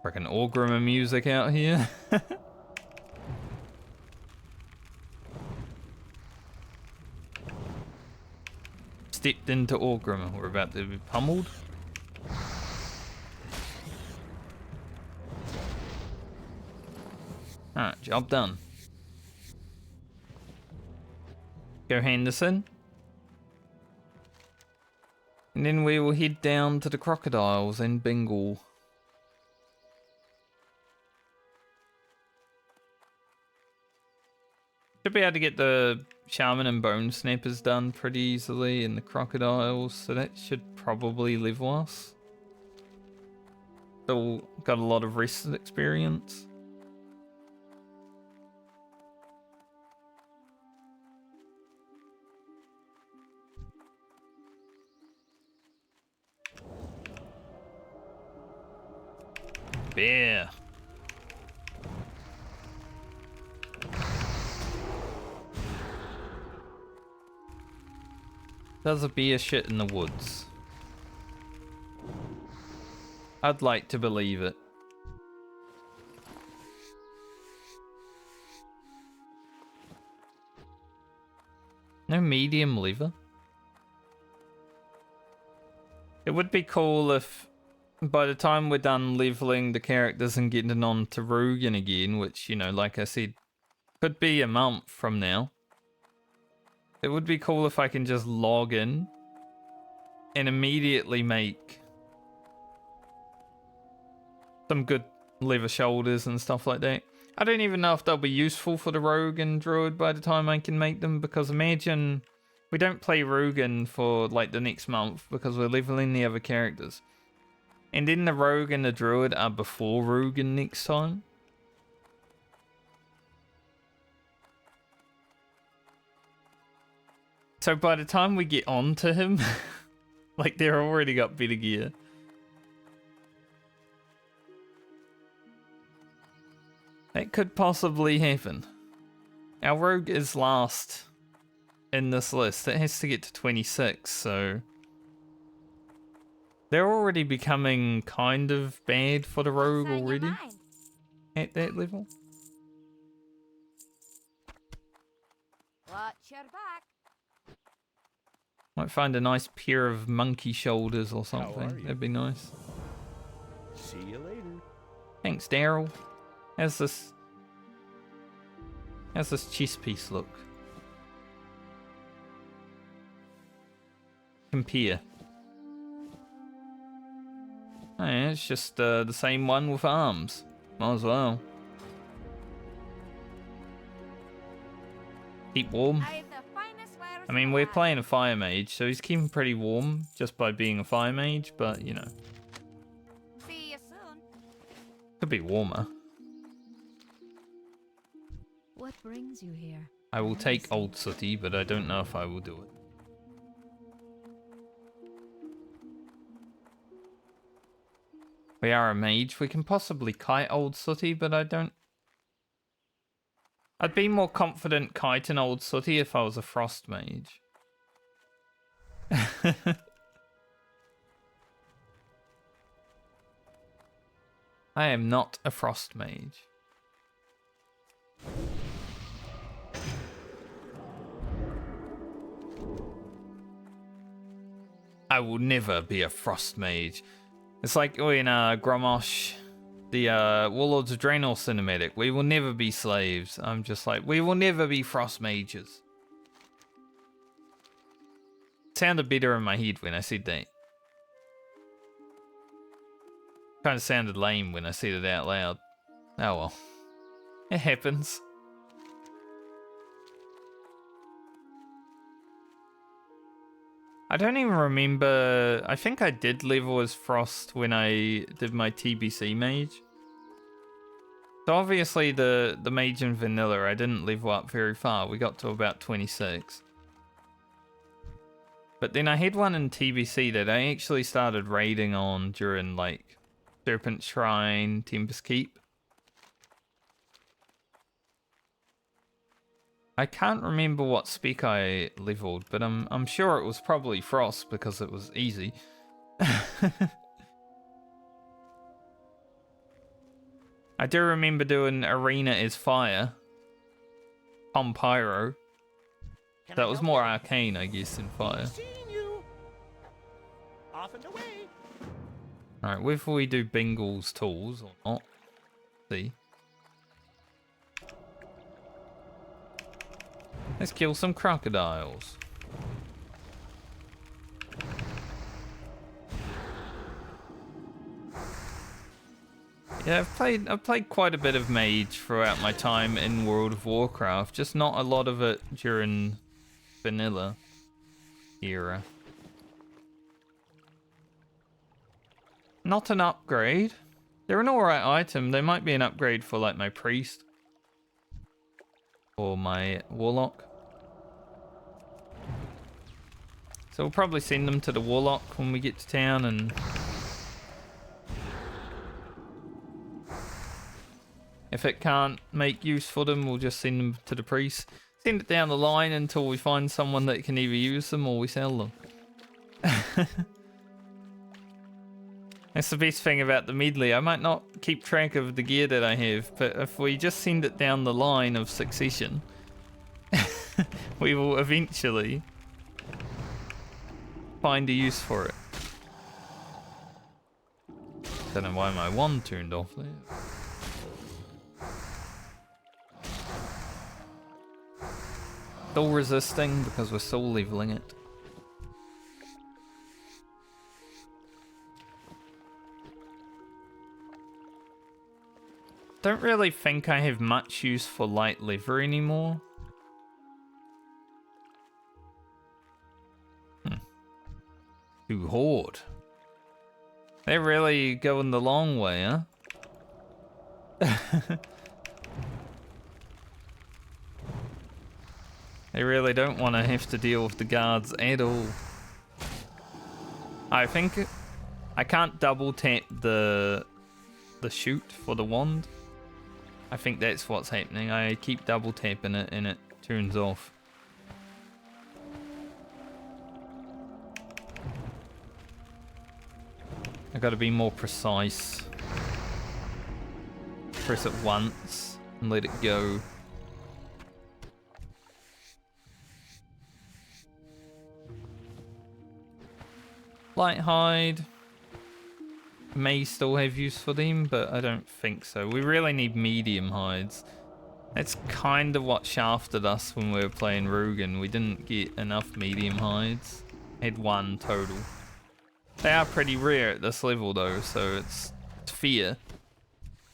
Freaking Orgrimmar music out here. Stepped into Orgrimmar. We're about to be pummeled. Alright, job done. Go Henderson. And then we will head down to the crocodiles in Bengal. Should be able to get the Shaman and Bone Snappers done pretty easily in the crocodiles, so that should probably level us. Still got a lot of rest experience. Bear. Does a bear shit in the woods? I'd like to believe it. No medium liver? It would be cool if by the time we're done leveling the characters and getting on to Rugen again, which, you know, like I said, could be a month from now. It would be cool if I can just log in and immediately make some good leather shoulders and stuff like that. I don't even know if they'll be useful for the Rogue and Druid by the time I can make them, because imagine we don't play Rugen for like the next month because we're leveling the other characters. And then the Rogue and the Druid are before Rugen next time. So by the time we get on to him, like they're already got better gear. That could possibly happen. Our Rogue is last in this list. It has to get to 26, so they're already becoming kind of bad for the Rogue already at that level. Watch your back. Might find a nice pair of monkey shoulders or How are something. you? That'd be nice. See you later. Thanks, Daryl. How's this chess piece look? Compare. Oh yeah, it's just the same one with arms. Might as well. Keep warm. I mean, we're playing a fire mage, so he's keeping pretty warm just by being a fire mage, but you know. See you soon. Could be warmer. What brings you here? I will take Old Sooty, but I don't know if I will do it. We are a mage. We can possibly kite Old Sooty, but I don't... I'd be more confident kiting Old Sooty if I was a frost mage. I am not a frost mage. I will never be a frost mage. It's like when Grommash the Warlords of Draenor cinematic. We will never be slaves. I'm just like, we will never be frost mages. Sounded better in my head when I said that. Kind of sounded lame when I said it out loud. Oh well. It happens. I don't even remember. I think I did level as Frost when I did my TBC Mage. So obviously the Mage in Vanilla, I didn't level up very far. We got to about 26. But then I had one in TBC that I actually started raiding on during like Serpent Shrine, Tempest Keep. I can't remember what spec I leveled, but I'm sure it was probably Frost because it was easy. I do remember doing Arena as Fire. On Pyro. That was more arcane, I guess, than Fire. Off and away. Alright, whether we do Bingle's tools or not. See. Let's kill some crocodiles. Yeah, I've played quite a bit of Mage throughout my time in World of Warcraft, just not a lot of it during Vanilla era. Not an upgrade. They're an alright item. They might be an upgrade for like my priest. Or my warlock. So we'll probably send them to the warlock when we get to town, and if it can't make use for them, we'll just send them to the priest. Send it down the line until we find someone that can either use them or we sell them. That's the best thing about the Medley. I might not keep track of the gear that I have, but if we just send it down the line of succession, we will eventually find a use for it. Don't know why my wand turned off there. Still resisting because we're still leveling it. Don't really think I have much use for light lever anymore. To Horde. They're really going the long way, huh? They really don't want to have to deal with the guards at all. I think I can't double tap the shoot for the wand. I think that's what's happening. I keep double tapping it and it turns off. I gotta be more precise. Press it once and let it go. Light hide. May still have use for them, but I don't think so. We really need medium hides. That's kind of what shafted us when we were playing Rugen. We didn't get enough medium hides. Had one total. They are pretty rare at this level though, so it's fair.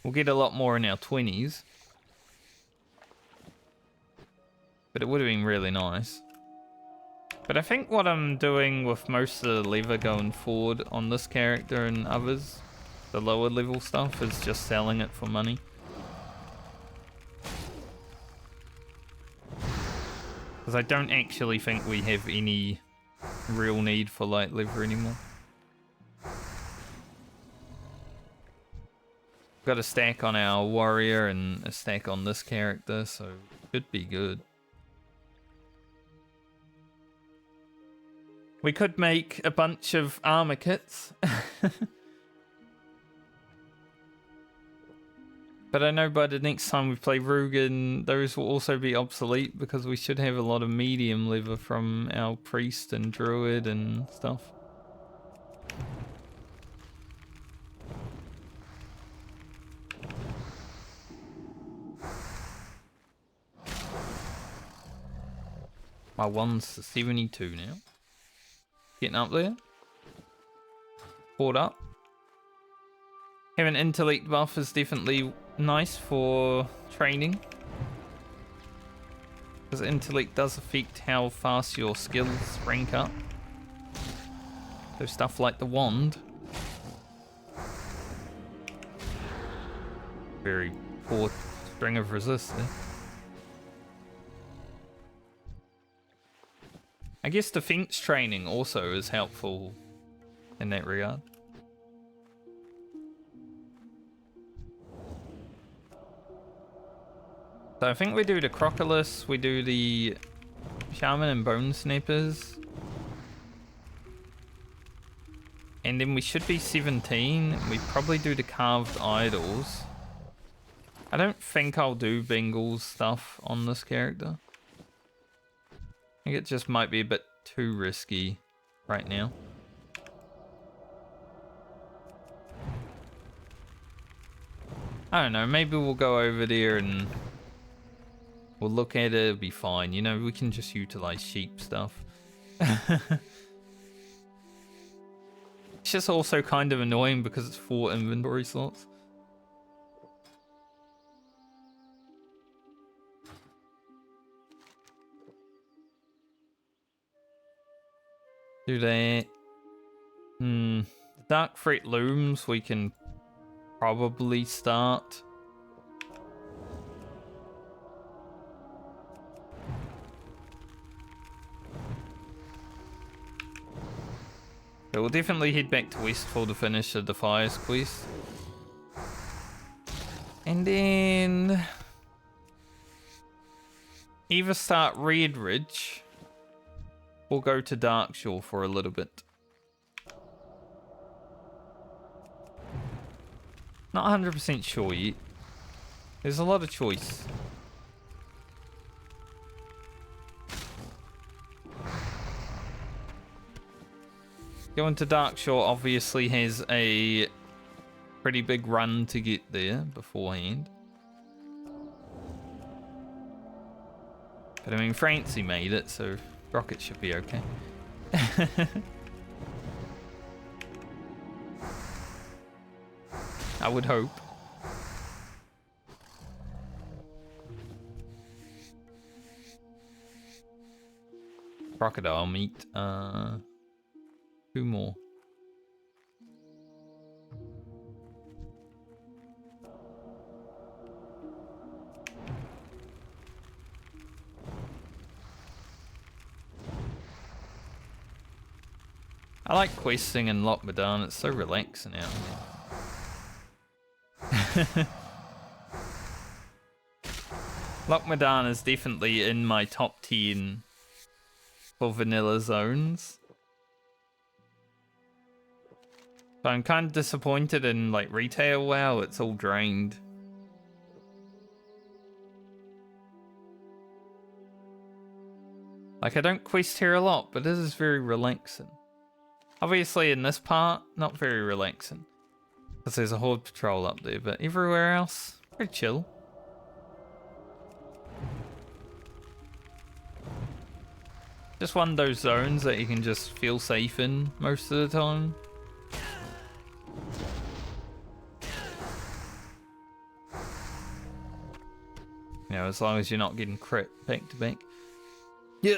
We'll get a lot more in our 20s. But it would have been really nice. But I think what I'm doing with most of the lever going forward on this character and others, the lower level stuff, is just selling it for money. Because I don't actually think we have any real need for light lever anymore. Got a stack on our warrior and a stack on this character, so it should be good. We could make a bunch of armor kits. But I know by the next time we play Rugen, those will also be obsolete because we should have a lot of medium lever from our priest and druid and stuff. My one's 72 now. Getting up there. Caught up. Having intellect buff is definitely nice for training. Because intellect does affect how fast your skills rank up. So stuff like the wand. Very poor string of resist there. I guess defense training also is helpful in that regard. So I think we do the Crocolus, we do the Shaman and Bone Snipers. And then we should be 17. We probably do the Carved Idols. I don't think I'll do Bengal's stuff on this character. I think it just might be a bit too risky right now. I don't know, maybe we'll go over there and we'll look at it, it'll be fine. You know, we can just utilize sheep stuff. It's just also kind of annoying because it's 4 inventory slots. Do that. Dark Fret Looms we can probably start. But we'll definitely head back to Westfall to finish the Defiers quest. And then either start Red Ridge or go to Darkshore for a little bit. Not 100% sure yet. There's a lot of choice. Going to Darkshore obviously has a pretty big run to get there beforehand. But I mean, Francie made it, so Rocket should be okay. I would hope. Crocodile meat. 2 more. I like questing in Loch Madan, it's so relaxing out there. Loch Madan is definitely in my top 10 for vanilla zones. But I'm kind of disappointed in like retail WoW, it's all drained. Like I don't quest here a lot, but this is very relaxing. Obviously in this part, not very relaxing. Because there's a horde patrol up there, but everywhere else, pretty chill. Just one of those zones that you can just feel safe in most of the time. You know, as long as you're not getting crit back to back. Yeah.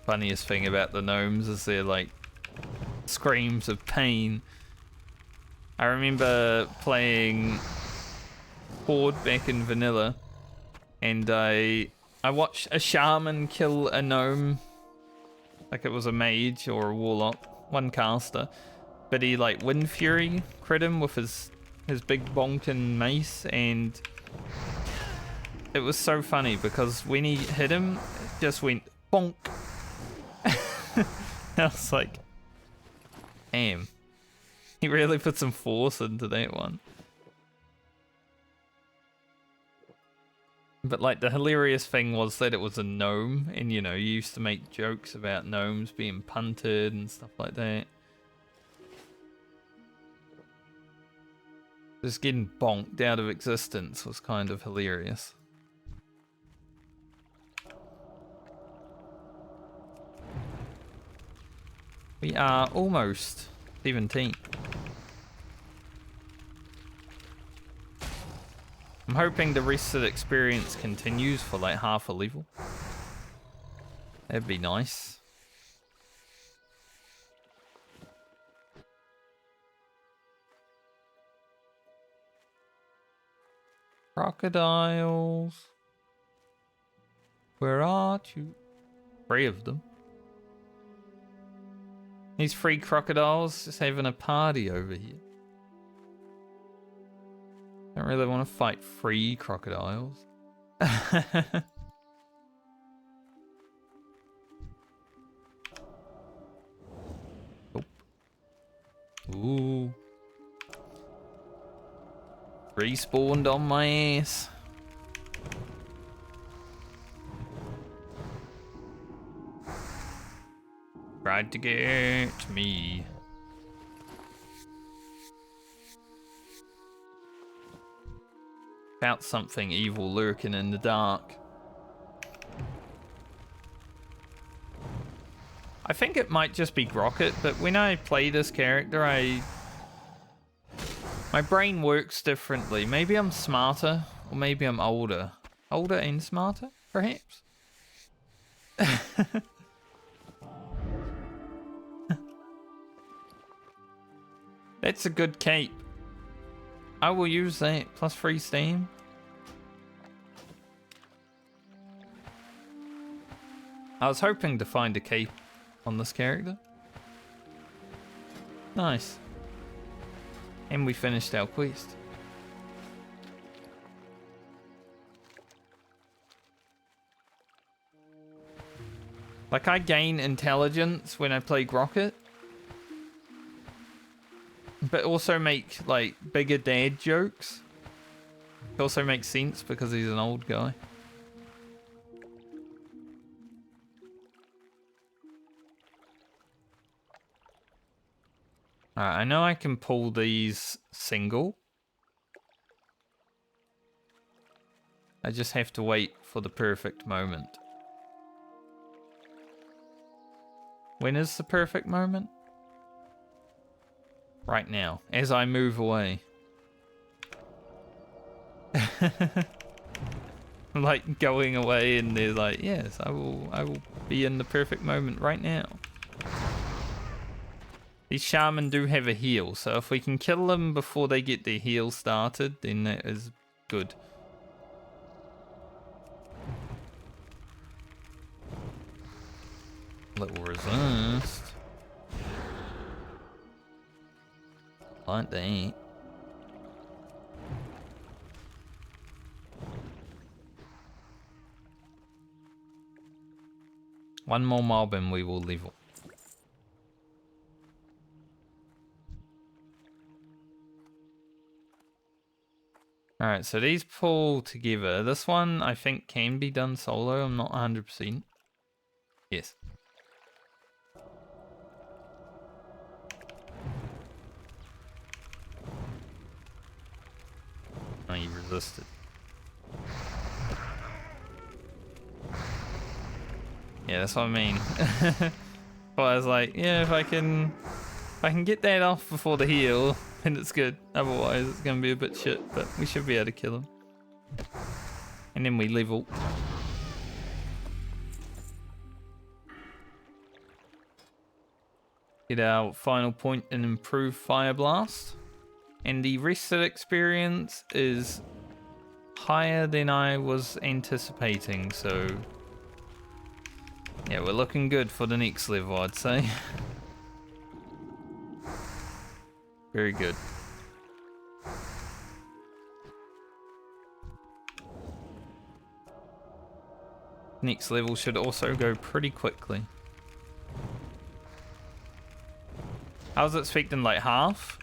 Funniest thing about the gnomes is their like screams of pain. I remember playing Horde back in vanilla, and I watched a shaman kill a gnome, like it was a mage or a warlock, one caster, but he like Wind Fury crit him with his big bonking mace, and it was so funny because when he hit him, it just went bonk. I was like, damn, he really put some force into that one. But like the hilarious thing was that it was a gnome, and you know, you used to make jokes about gnomes being punted and stuff like that. Just getting bonked out of existence was kind of hilarious. We are almost 17. I'm hoping the rest of the experience continues for like half a level. That'd be nice. Crocodiles. Where are you? 3 of them. These 3 crocodiles just having a party over here. Don't really want to fight 3 crocodiles. Oh. Ooh. Respawned on my ass. Tried to get me. Felt something evil lurking in the dark. I think it might just be Grocket, but when I play this character, my brain works differently. Maybe I'm smarter, or maybe I'm older. Older and smarter, perhaps? That's a good cape. I will use that. Plus 3 steam. I was hoping to find a cape on this character. Nice. And we finished our quest. Like, I gain intelligence when I play Grocket. But also make, like, bigger dad jokes. It also makes sense because he's an old guy. Alright, I know I can pull these single. I just have to wait for the perfect moment. When is the perfect moment? Right now, as I move away. Like going away and they're like, yes, I will be in the perfect moment right now. These shaman do have a heal, so if we can kill them before they get their heal started, then that is good. Little resist. Like that. One more mob and we will level. Alright, so these pull together. This one I think can be done solo. I'm not 100%. Yes. Oh, you resisted. Yeah, that's what I mean. Well, I was like, yeah, if I can get that off before the heal, then it's good. Otherwise, it's gonna be a bit shit. But we should be able to kill him. And then we level. Get our final point and improve Fire Blast. And the rest of the experience is higher than I was anticipating, so yeah, we're looking good for the next level, I'd say. Very good. Next level should also go pretty quickly. I was expecting like half.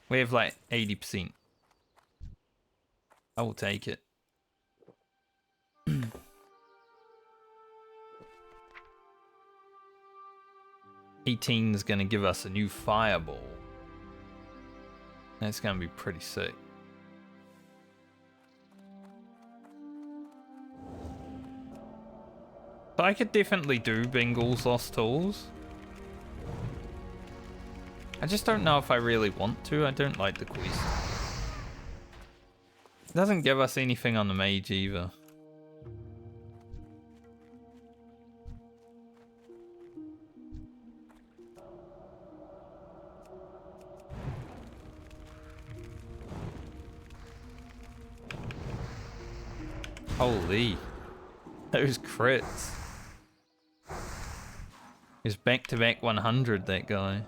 We have like 80%. I will take it. 18 is going to give us a new fireball. That's gonna be pretty sick. So I could definitely do Bengal's Lost Tools. I just don't know if I really want to. I don't like the quest. It doesn't give us anything on the Mage either. Holy. Those crits. He's back-to-back 100, that guy.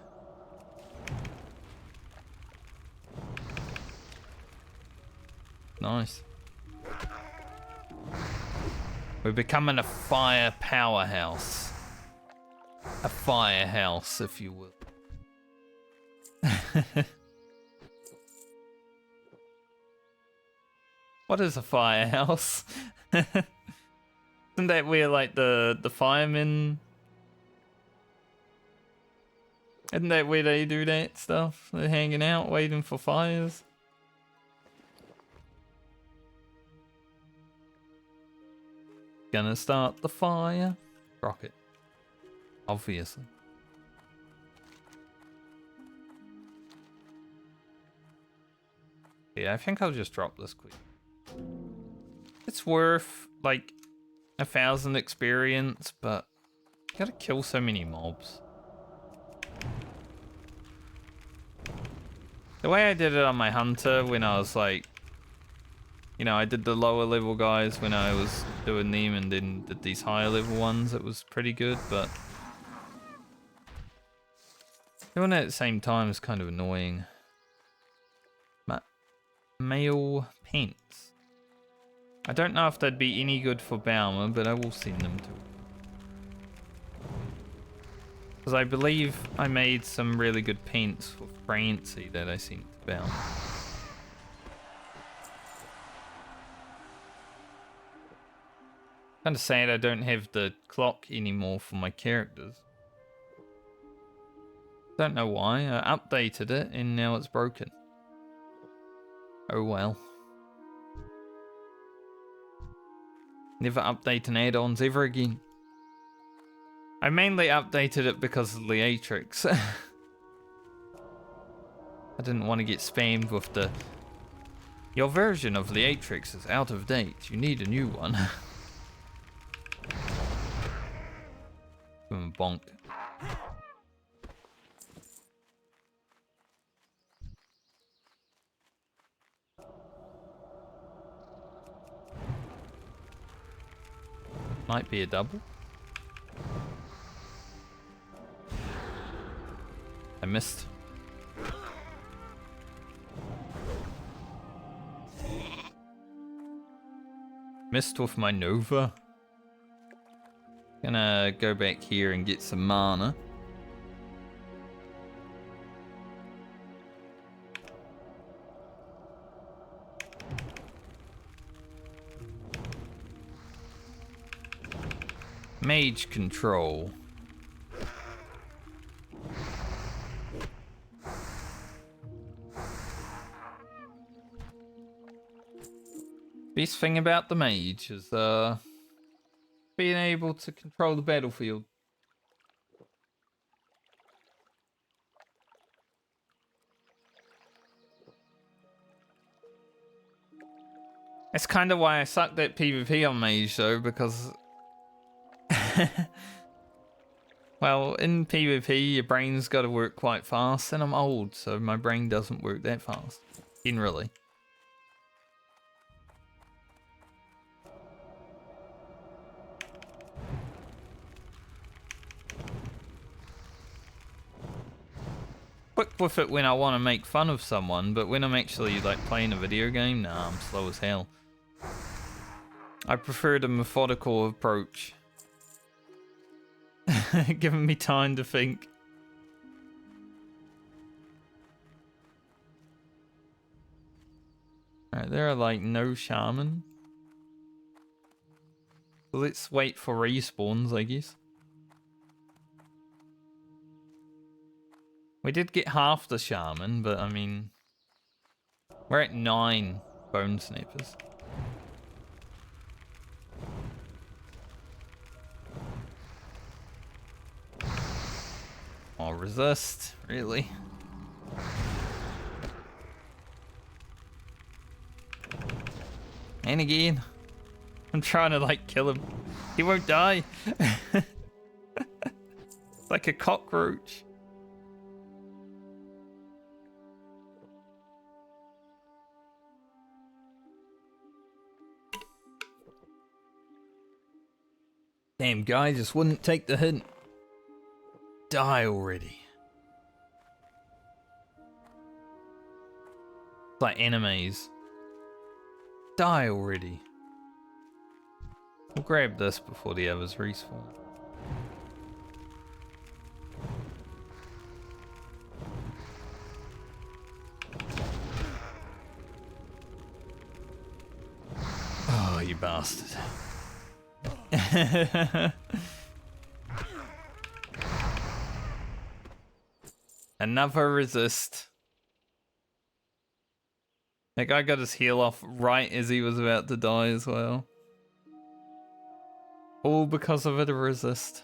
Nice. We're becoming a fire powerhouse. A firehouse, if you will. What is a firehouse? Isn't that where like the firemen? Isn't that where they do that stuff? They're hanging out, waiting for fires. Gonna start the fire. Rocket. Obviously. Yeah, I think I'll just drop this quick. It's worth like 1,000 experience, but you gotta kill so many mobs. The way I did it on my hunter when I was like, you know, I did the lower level guys when I was doing them and then did these higher level ones, it was pretty good, but doing it at the same time is kind of annoying. Male pants. I don't know if they'd be any good for Baumer, but I will send them to. Because I believe I made some really good pants for Francie that I sent to Baumer. Kind of sad I don't have the clock anymore for my characters. Don't know why. I updated it and now it's broken. Oh well. Never updating add-ons ever again. I mainly updated it because of Leatrix. I didn't want to get spammed with the "Your version of Leatrix is out of date. You need a new one." Bonk. Might be a double. I missed. Missed with my Nova. Gonna go back here and get some mana. Mage control. Best thing about the mage is being able to control the battlefield. That's kind of why I sucked at PvP on mage though, because well, in PvP your brain's got to work quite fast, and I'm old, so my brain doesn't work that fast, generally. Quick with it when I want to make fun of someone, but when I'm actually like playing a video game, nah, I'm slow as hell. I prefer the methodical approach. Giving me time to think. Alright, there are like no shaman. So let's wait for respawns, I guess. We did get half the shaman, but I mean, We're at 9 bone snipers. Oh, resist, really? And again. I'm trying to like kill him. He won't die. Like a cockroach. Damn guy just wouldn't take the hint. Die already. It's like enemies. Die already. We'll grab this before the others respawn. Oh, you bastard. Another resist. That guy got his heal off right as he was about to die as well. All because of a resist.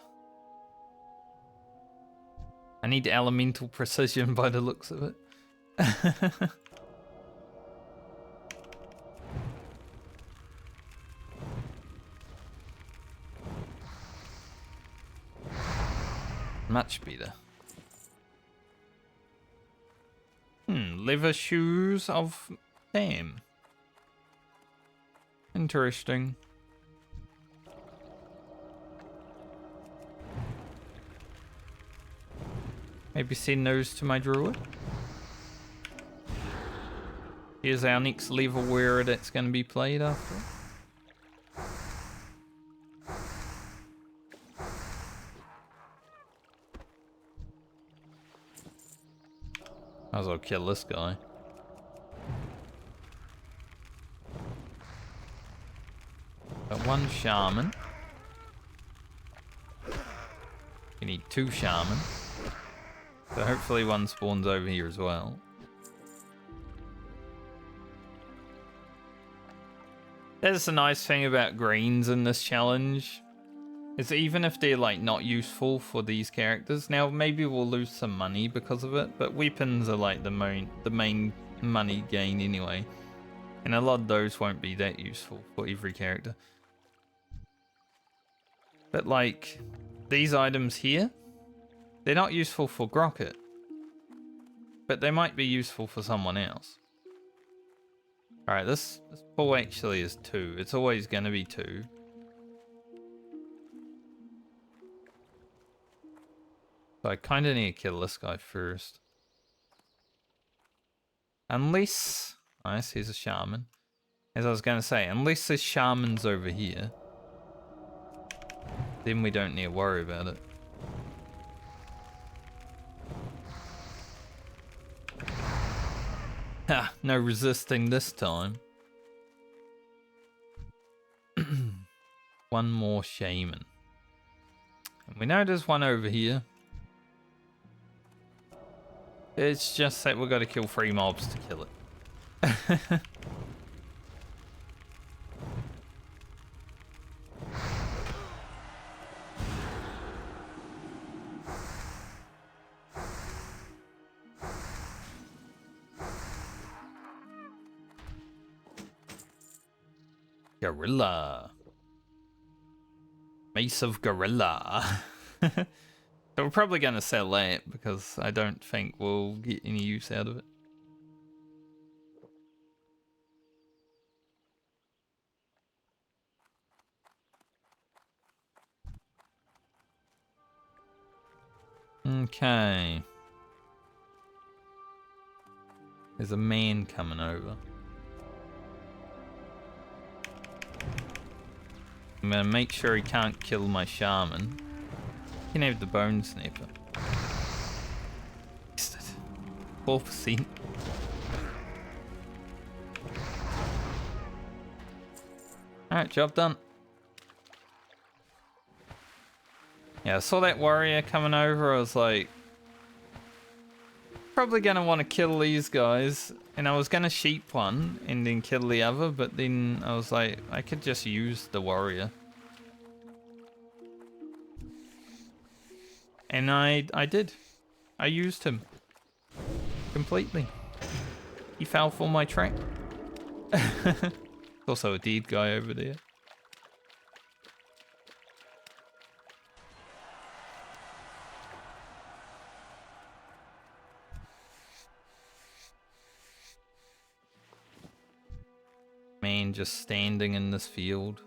I need elemental precision by the looks of it. Much better. Leather shoes of Sam. Interesting. Maybe send those to my druid. Here's our next level where that's going to be played after. Might as well kill this guy. Got 1 shaman. You need 2 shaman. So hopefully 1 spawns over here as well. That's the nice thing about greens in this challenge. Is even if they're like not useful for these characters, now maybe we'll lose some money because of it, but weapons are like the main money gain anyway. And a lot of those won't be that useful for every character. But like these items here, they're not useful for Grocket, but they might be useful for someone else. Alright, this pull actually is 2. It's always going to be 2. So I kind of need to kill this guy first. Unless... Nice, he's a shaman. As I was going to say, unless there's shamans over here, then we don't need to worry about it. Ha! No resisting this time. 1 more shaman. And we know there's 1 over here. It's just that we've got to kill 3 mobs to kill it. Gorilla. Mace of Gorilla. So we're probably going to sell that because I don't think we'll get any use out of it. Okay. There's a man coming over. I'm going to make sure he can't kill my shaman. You can have the bone sniper. 4%. Alright, job done. Yeah, I saw that warrior coming over. I was like, probably gonna want to kill these guys, and I was gonna sheep one and then kill the other, but then I was like, I could just use the warrior. And I did. I used him. Completely. He fell for my trap. There's also a dead guy over there. Man just standing in this field.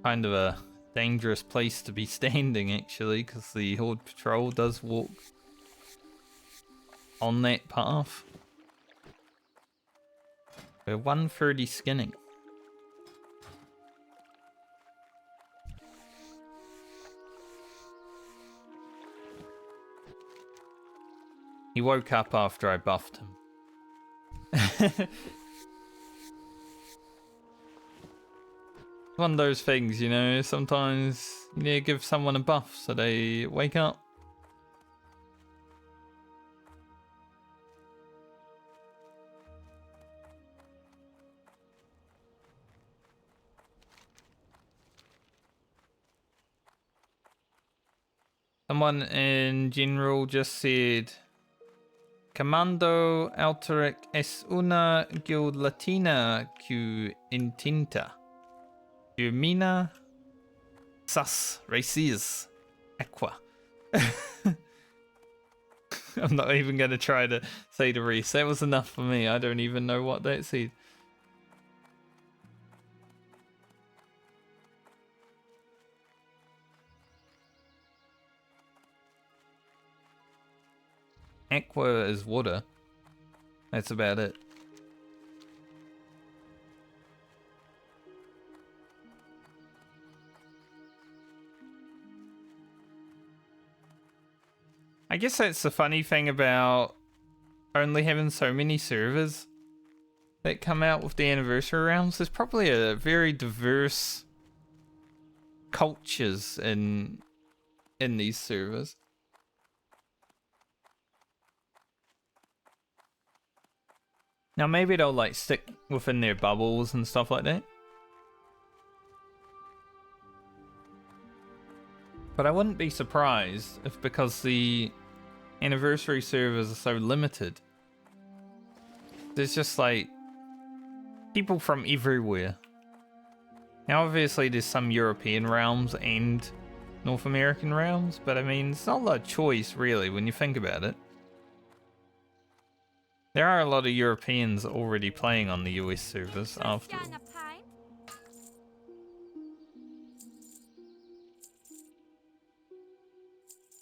Kind of a dangerous place to be standing, actually, because the Horde Patrol does walk on that path. We're 130 skinning. He woke up after I buffed him. One of those things, you know, sometimes you need to give someone a buff so they wake up. Someone in general just said, Comando Alteric es una guild latina que intenta Germina sus races aqua. I'm not even going to try to say the race. That was enough for me. I don't even know what that said. Aqua is water. That's about it. I guess that's the funny thing about only having so many servers that come out with the anniversary rounds. There's probably a very diverse cultures in these servers. Now maybe they'll like stick within their bubbles and stuff like that. But I wouldn't be surprised if, because the anniversary servers are so limited, there's just like people from everywhere. Now obviously there's some European realms and North American realms, but I mean it's not a lot of choice really when you think about it. There are a lot of Europeans already playing on the US servers after all.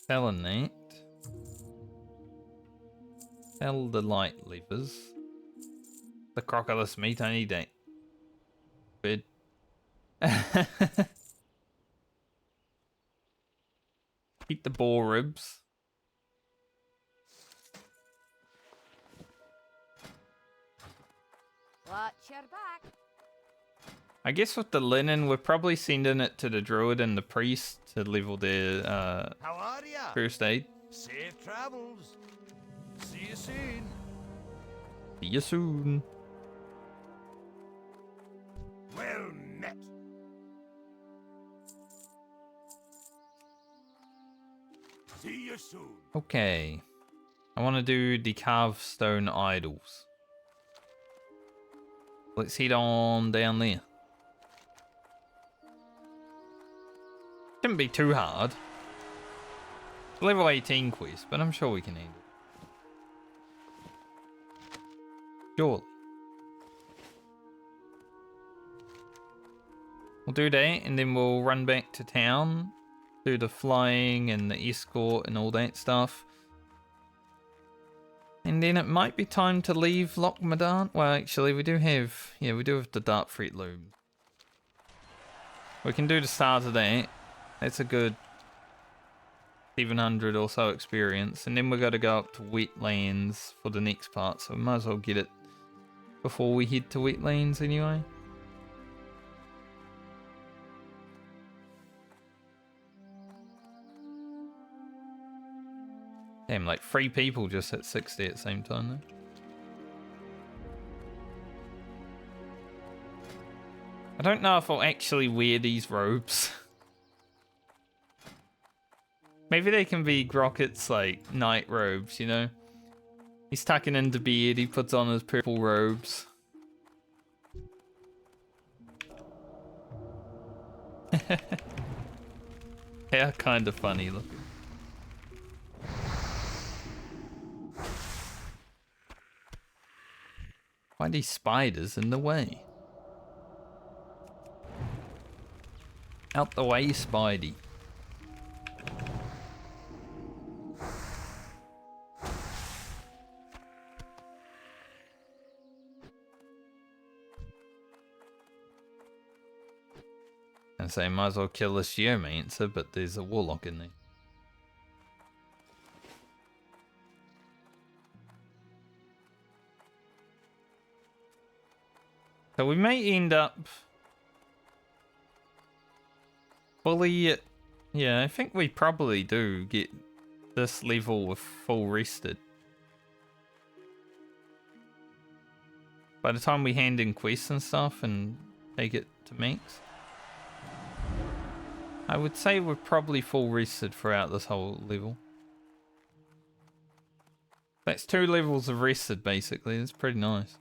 Selenite. Sell the light levers. The crocodile meat, I need that. Good. Eat the boar ribs. Watch your back. I guess with the linen, we're probably sending it to the druid and the priest to level their How are ya? first aid. Safe travels. See you soon. See you soon. Well met. See you soon. Okay. I want to do the carved stone idols. Let's head on down there. Shouldn't be too hard. Level 18 quest, but I'm sure we can handle it. Surely. We'll do that and then we'll run back to town. Do the flying and the escort and all that stuff. And then it might be time to leave Lochmadan. Well, actually, we do have the Darkfleet loom. We can do the start of that. That's a good 700 or so experience. And then we've got to go up to Wetlands for the next part. So we might as well get it before we head to Wetlands anyway. Damn, like 3 people just hit 60 at the same time though. I don't know if I'll actually wear these robes. Maybe they can be Grocket's like night robes, you know? He's tucking into beard, he puts on his purple robes. Yeah, kind of funny looking. Why are these spiders in the way? Out the way, Spidey. I say, might as well kill this Geomancer, but there's a Warlock in there. So we may end up fully... Yeah, I think we probably do get this level with full rested. By the time we hand in quests and stuff and take it to max. I would say we're probably full rested throughout this whole level. That's 2 levels of rested basically, it's pretty nice.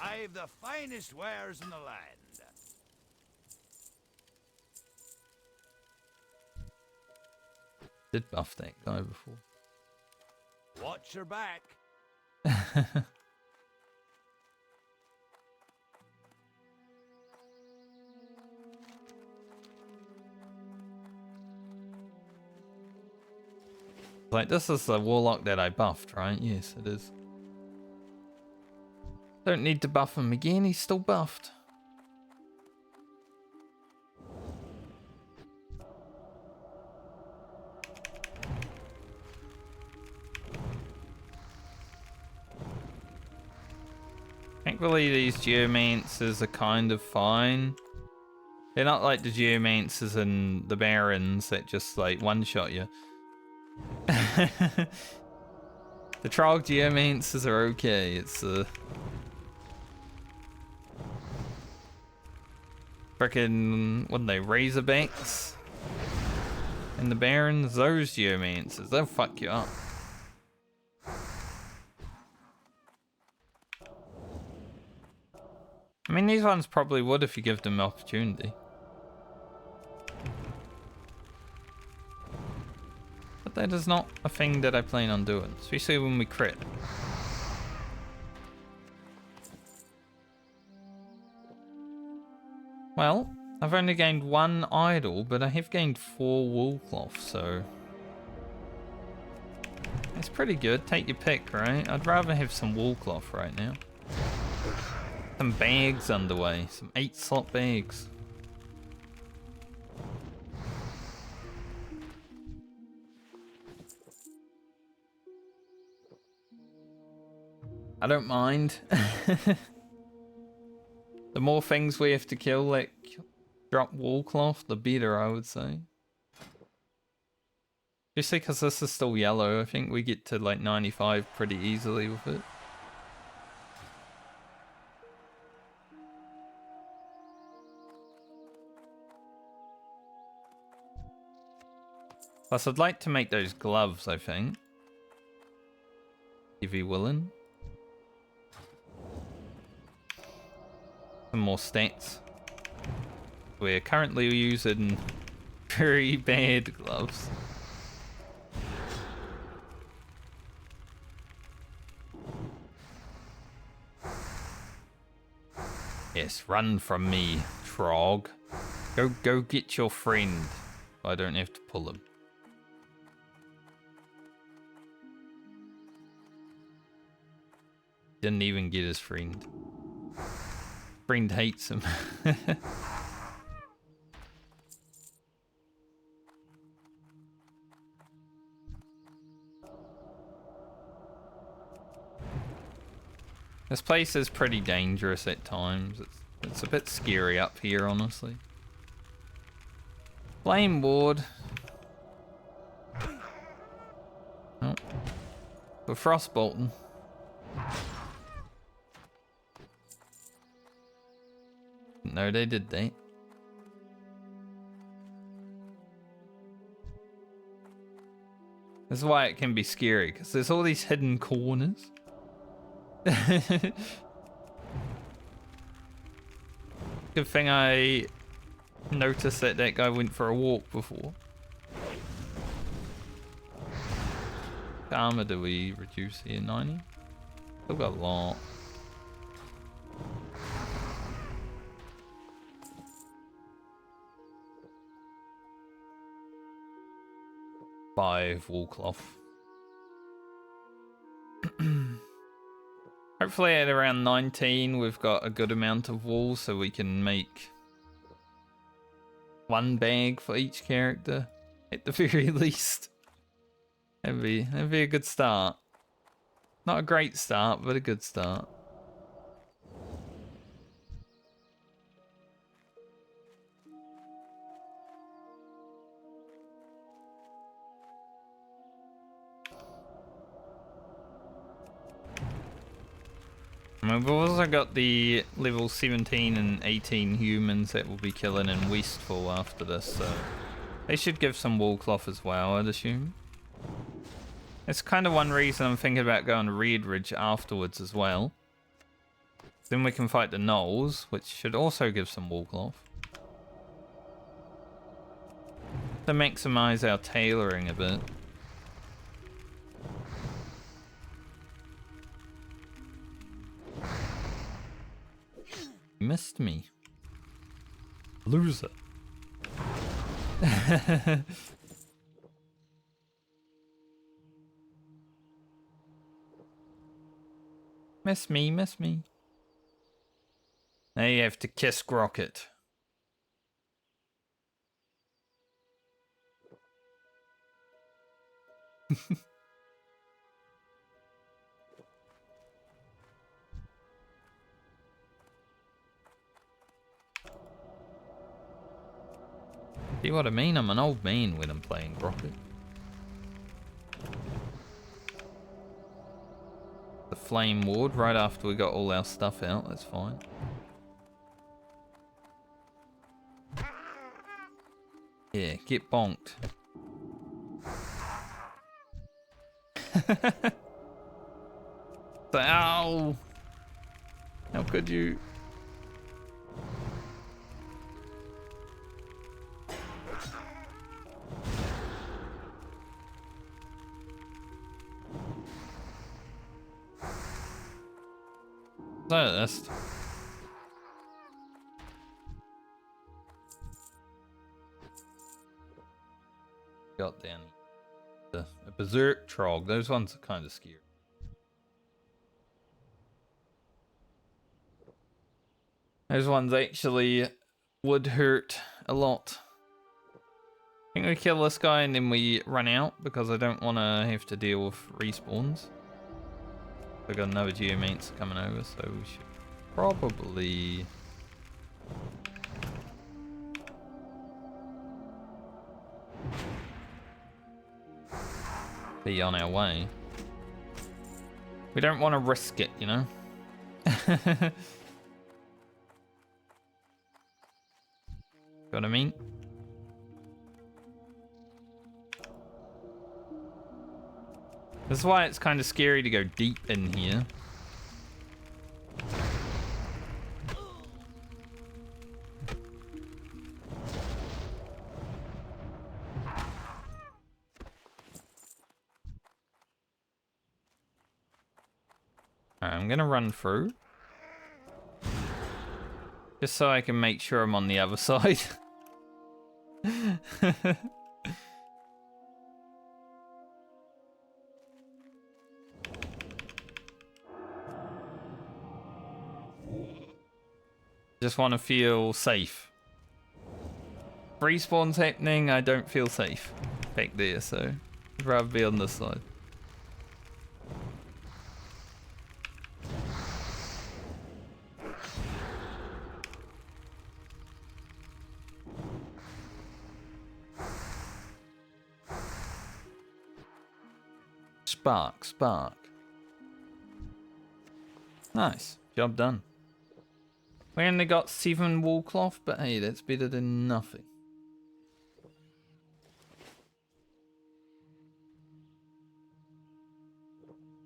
I've the finest wares in the land. Did buff that guy before. Watch your back. Like, this is the Warlock that I buffed, right? Yes, it is. Don't need to buff him again, he's still buffed. Thankfully, these Geomancers are kind of fine. They're not like the Geomancers and the Barons that just like one-shot you. The Trog Geomancers are okay, it's frickin' what are they, Razorbacks? And the Barons, those Geomancers, they'll fuck you up. I mean, these ones probably would if you give them opportunity. But that is not a thing that I plan on doing, especially when we crit. Well, I've only gained 1 idol, but I have gained 4 wool cloth, so... It's pretty good, take your pick, right? I'd rather have some wool cloth right now. Some bags underway, some 8-slot bags. I don't mind. The more things we have to kill that drop wool cloth, the better, I would say. Especially because this is still yellow, I think we get to like 95 pretty easily with it. Plus, I'd like to make those gloves, I think. If you're willing. Some more stats. We're currently using very bad gloves. Yes, run from me, Trog. Go get your friend. I don't have to pull him. Didn't even get his friend. Friend hates him. This place is pretty dangerous at times. It's a bit scary up here, honestly. Flame ward. Oh. For frostbolting. No, they did they. This is why it can be scary, because there's all these hidden corners. Good thing I noticed that that guy went for a walk before. What armor do we reduce here? 90? Still got a lot. Five wool cloth. Hopefully at around 19 we've got a good amount of wool so we can make one bag for each character at the very least. That'd be a good start. Not a great start, but a good start. We've also got the level 17 and 18 humans that will be killing in Westfall after this, so they should give some wool cloth as well, I'd assume. It's kind of one reason I'm thinking about going to Red Ridge afterwards as well. Then we can fight the gnolls, which should also give some wool cloth. To maximize our tailoring a bit. Missed me. Loser. Miss me, miss me. Now you have to kiss Grocket. See what I mean? I'm an old man when I'm playing Grocket. The flame ward right after we got all our stuff out, that's fine. Yeah, get bonked. Ow! How could you? This. Got down a berserk trog. Those ones are kind of scary. Those ones actually would hurt a lot. I think we kill this guy and then we run out because I don't want to have to deal with respawns. We got another geomancer coming over, so we should probably be on our way. We don't want to risk it, you know? Got what I mean? This is why it's kind of scary to go deep in here. Alright, I'm gonna run through. Just so I can make sure I'm on the other side. Just want to feel safe. Respawn's happening, I don't feel safe back there, so I'd rather be on this side. Spark, spark. Nice. Job done. We only got 7 wool cloth, but hey, that's better than nothing.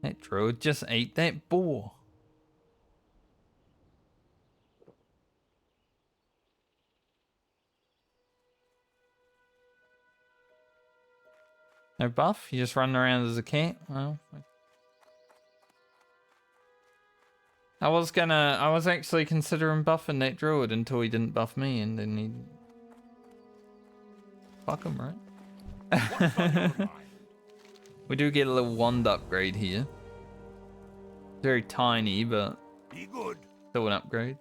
That druid just ate that boar. No buff? You just running around as a cat? Well, I was actually considering buffing that druid until he didn't buff me, and then he... Fuck him, right? What's on your mind? We do get a little wand upgrade here. Very tiny, but Be good. still an upgrade.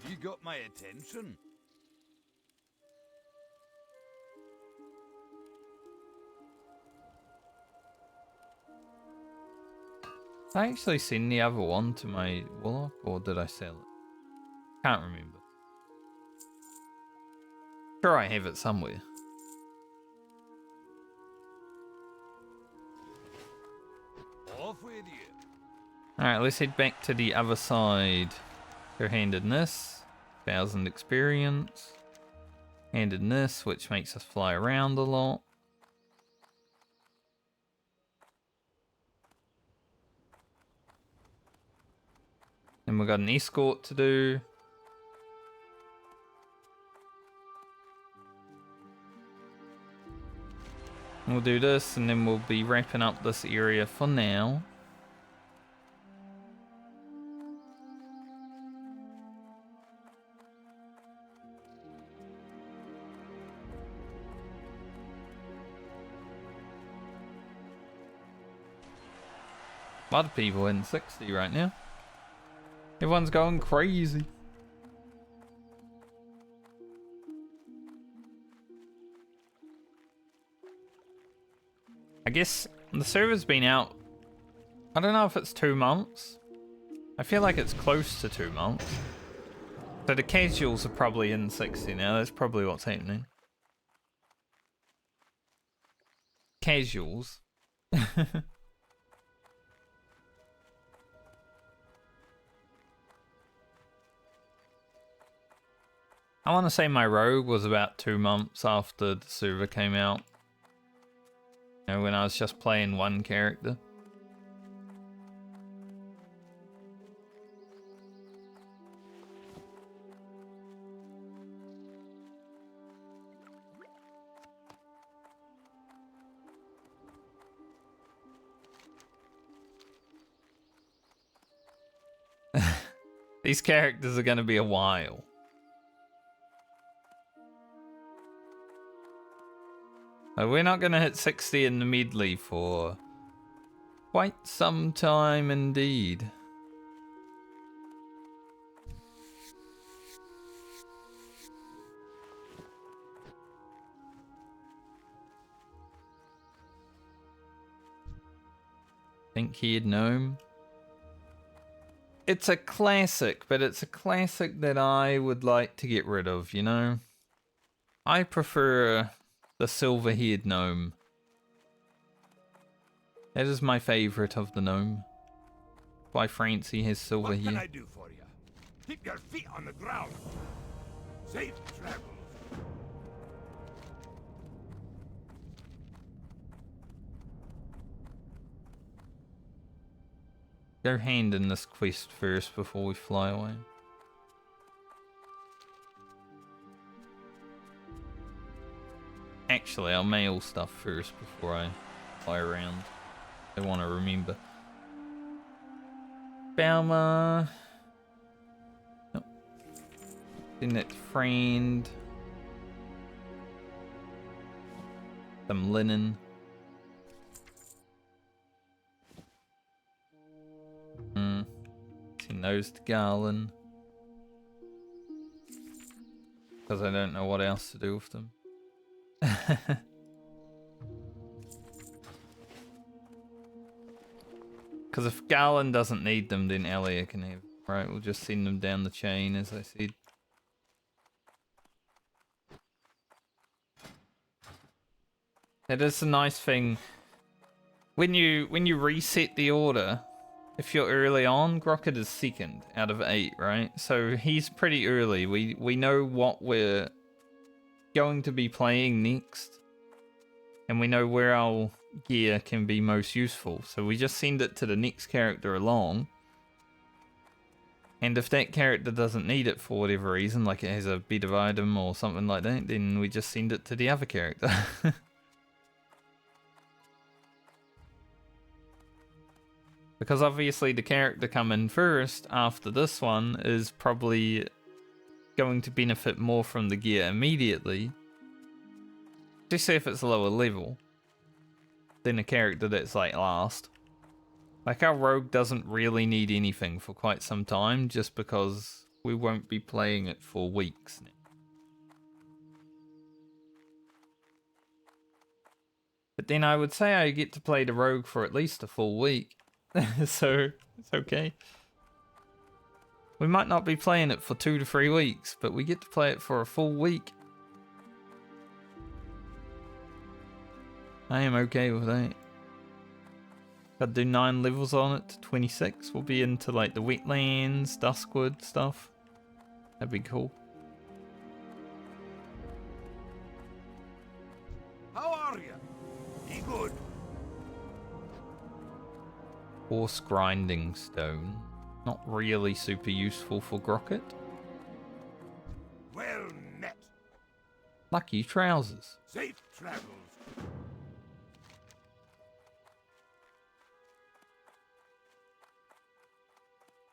You got my attention. Did I actually send the other one to my warlock, or did I sell it? Can't remember. Sure, I have it somewhere. Off with you. Alright, let's head back to the other side. Two-handedness, 1000 experience. Handedness, which makes us fly around a lot. Then we've got an escort to do. We'll do this, and then we'll be wrapping up this area for now. A lot of people in 60 right now. Everyone's going crazy. I guess the server's been out, I don't know if it's 2 months. I feel like it's close to 2 months. So the casuals are probably in 60 now. That's probably what's happening. Casuals. I want to say my rogue was about 2 months after the server came out. You know, when I was just playing one character. These characters are going to be a while. We're not going to hit 60 in the Medley for quite some time indeed. Pink-haired gnome. It's a classic, but it's a classic that I would like to get rid of, you know? I prefer the silver-haired gnome. That is my favorite of the gnome. Why Francie has silver What can I hair. do for you? Keep your feet on the ground. Safe travels. Go hand in this quest first before we fly away. Actually, I'll mail stuff first before I fly around. I want to remember. Balmer. Nope. Then that friend. Some linen. Send those to Garland. Because I don't know what else to do with them. Because if Garland doesn't need them, then Elia can have. Right, we'll just send them down the chain, as I said. It is a nice thing. When you reset the order, if you're early on, Grocket is second out of 8, right? So he's pretty early. We know what we're going to be playing next. And we know where our gear can be most useful. So we just send it to the next character along. And if that character doesn't need it for whatever reason, like it has a better item or something like that, then we just send it to the other character. Because obviously the character coming first after this one is probably going to benefit more from the gear immediately. Just say if it's a lower level than a character that's like last. Like our rogue doesn't really need anything for quite some time just because we won't be playing it for weeks now. But then I would say I get to play the rogue for at least a full week. So it's okay. We might not be playing it for 2 to 3 weeks, but we get to play it for a full week. I am okay with that. Gotta do 9 levels on it to 26. We'll be into like the wetlands, Duskwood stuff. That'd be cool. How are you? Be good. Horse grinding stone. Not really super useful for Grocket. Well met. Lucky trousers. Safe travels.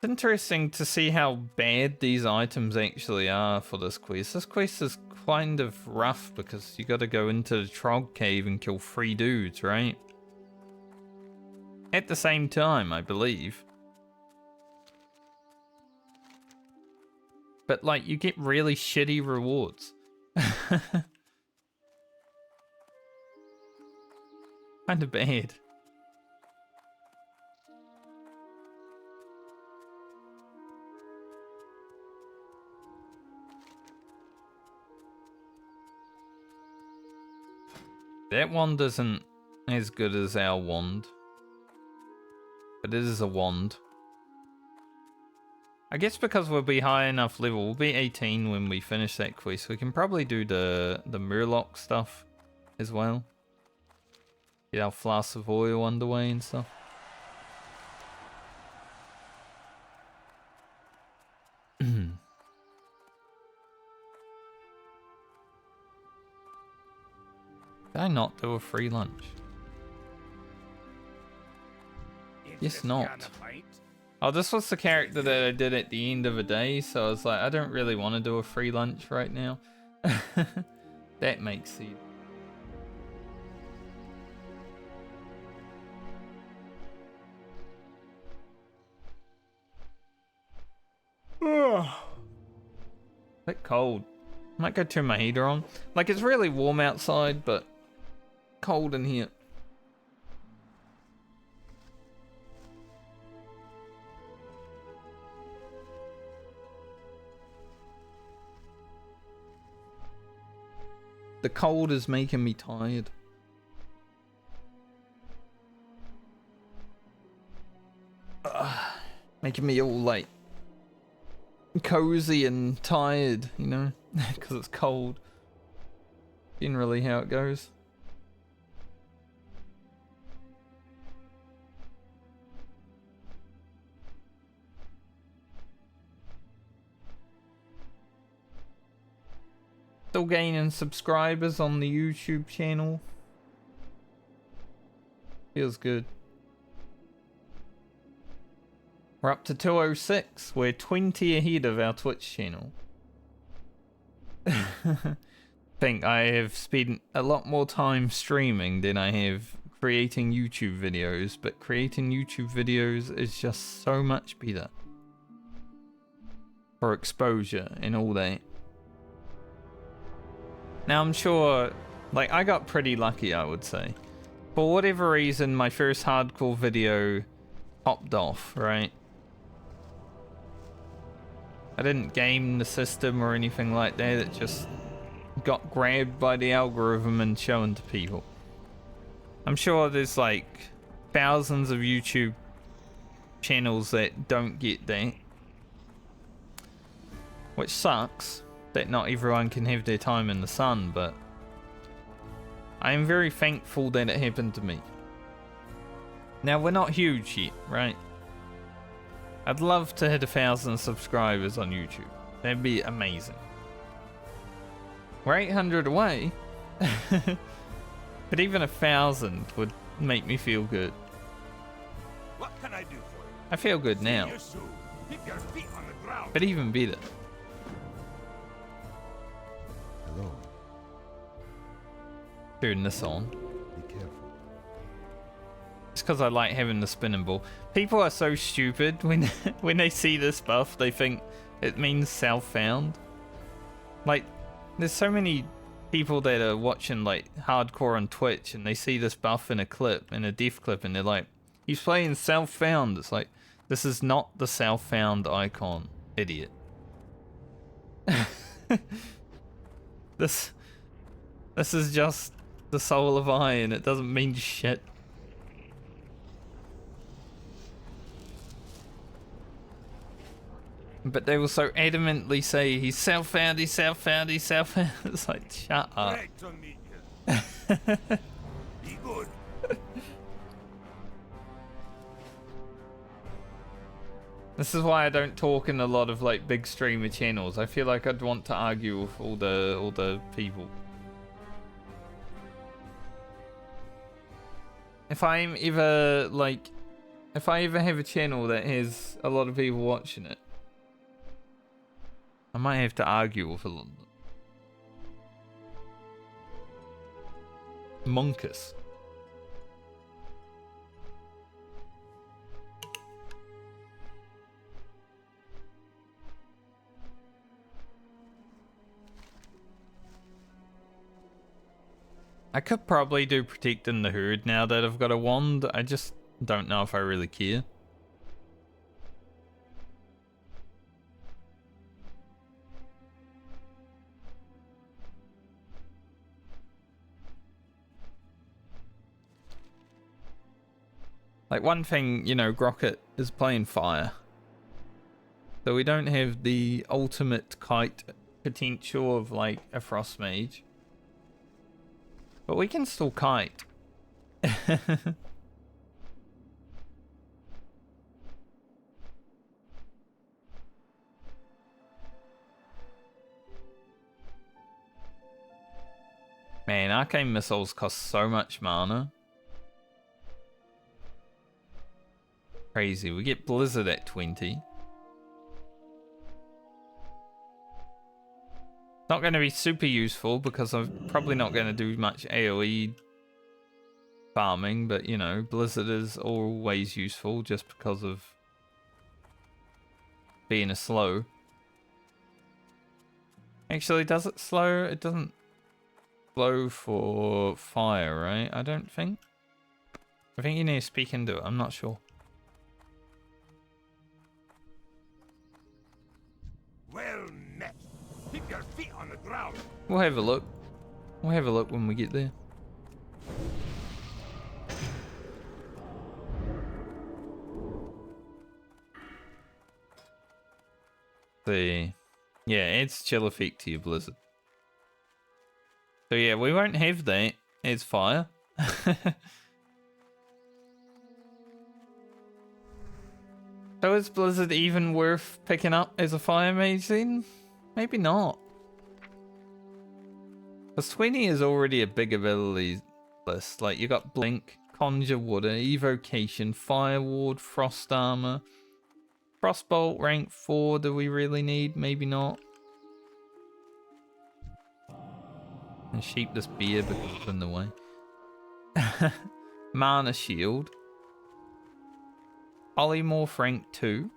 It's interesting to see how bad these items actually are for this quest. This quest is kind of rough because you gotta go into the Trog Cave and kill 3 dudes, right? At the same time, I believe. But like, you get really shitty rewards. Kind of bad. That wand isn't as good as our wand. But it is a wand. I guess because we'll be high enough level, we'll be 18 when we finish that quest. We can probably do the Murloc stuff as well. Get our flask of oil underway and stuff. Did I not do a free lunch? Yes, not. Oh, this was the character that I did at the end of a day, so I was like, I don't really want to do a free lunch right now. That makes sense. Bit cold. Might go turn my heater on. Like, it's really warm outside, but cold in here. The cold is making me tired. Making me all like cozy and tired, you know, because it's cold. Generally how it goes. Still gaining subscribers on the YouTube channel. Feels good. We're up to 206. We're 20 ahead of our Twitch channel. I think I have spent a lot more time streaming than I have creating YouTube videos, but creating YouTube videos is just so much better for exposure and all that. Now I'm sure, like, I got pretty lucky, I would say. For whatever reason, my first hardcore video popped off, right? I didn't game the system or anything like that. It just got grabbed by the algorithm and shown to people. I'm sure there's like thousands of YouTube channels that don't get that. Which sucks that not everyone can have their time in the sun, but I am very thankful that it happened to me. Now, we're not huge yet, right? I'd love to hit 1,000 subscribers on YouTube. That'd be amazing. We're 800 away. But even 1,000 would make me feel good. What can I do for you? I feel good now, See you soon. Keep your feet on the ground. but even better. Hello. Turn this on. Be careful. It's because I like having the spinning ball. People are so stupid when when they see this buff, they think it means self-found. Like, there's so many people that are watching like hardcore on Twitch and they see this buff in a clip, in a death clip, and they're like, he's playing self-found. It's like, this is not the self-found icon, idiot. This is just the Soul of Iron. It doesn't mean shit. But they will so adamantly say he's self-found, he's self-found, he's self-found. It's like, shut up. Great to meet you. Be good. This is why I don't talk in a lot of like big streamer channels. I feel like I'd want to argue with all the people. If I ever have a channel that has a lot of people watching it, I might have to argue with a lot of them. Monkus. I could probably do protecting the herd now that I've got a wand. I just don't know if I really care. Like, one thing, you know, Grocket is playing fire. So we don't have the ultimate kite potential of like a frost mage. But we can still kite. Man, arcane missiles cost so much mana. Crazy. We get Blizzard at 20. Not going to be super useful because I'm probably not going to do much AoE farming, but you know, Blizzard is always useful just because of being a slow. Actually, does it slow? It doesn't slow for fire, right? I don't think. I think you need to speak into it. I'm not sure. Well met. Keep your feet on the ground. We'll have a look. We'll have a look when we get there. See. Yeah, adds chill effect to your Blizzard. So yeah, we won't have that as fire. So is Blizzard even worth picking up as a fire mage then? Maybe not. Because 20 is already a big ability list. Like, you got Blink, Conjure Water, Evocation, Fire Ward, Frost Armor. Frostbolt rank 4, do we really need? Maybe not. And sheep this beer because it's in the way. Mana Shield. Polymorph rank 2.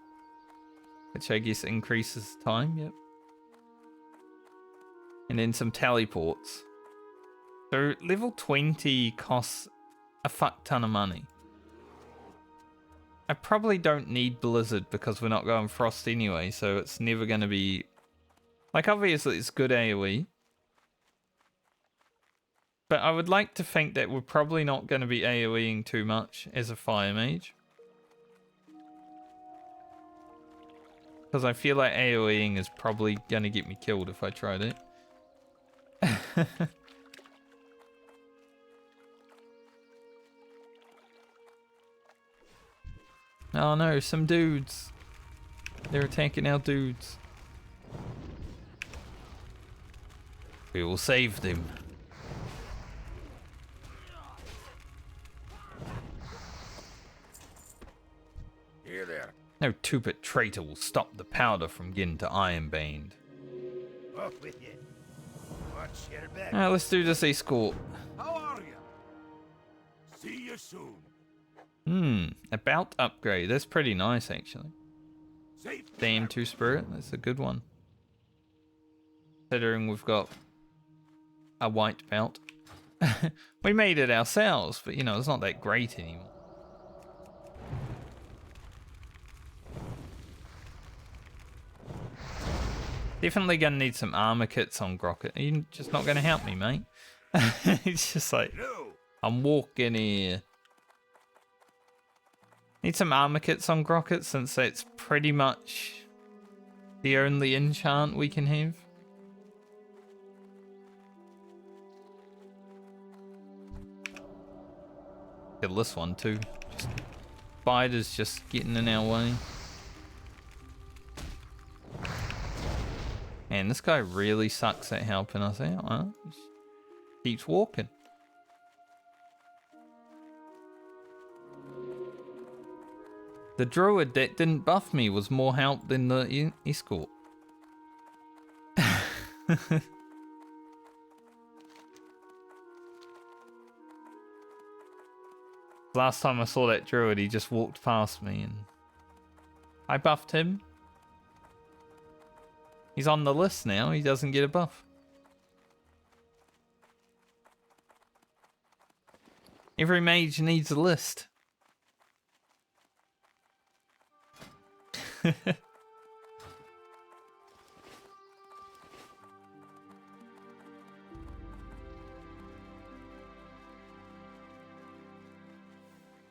Which I guess increases time, yep. And then some teleports. So level 20 costs a fuck ton of money. I probably don't need Blizzard because we're not going Frost anyway, so it's never going to be... Like, obviously it's good AoE. But I would like to think that we're probably not going to be AoEing too much as a fire mage. Because I feel like AoEing is probably going to get me killed if I tried it. Oh no, some dudes. They're attacking our dudes. We will save them. Here there. No two-bit traitor will stop the powder from getting to Ironbane. Off with you. Watch your back. Alright, let's do this escort. How are you? See you soon. About upgrade. That's pretty nice, actually. Safe. Damn Two Spirit. That's a good one. Considering we've got a white belt. We made it ourselves, but you know, it's not that great anymore. Definitely gonna need some armor kits on Grocket. Are you just not gonna help me, mate? It's just like, No. I'm walking here. Need some armor kits on Grocket since that's pretty much the only enchant we can have. Kill this one too. Spiders just getting in our way. Man, this guy really sucks at helping us out, huh? Just keeps walking. The druid that didn't buff me was more help than the escort. Last time I saw that druid, he just walked past me and I buffed him. He's on the list now, he doesn't get a buff. Every mage needs a list.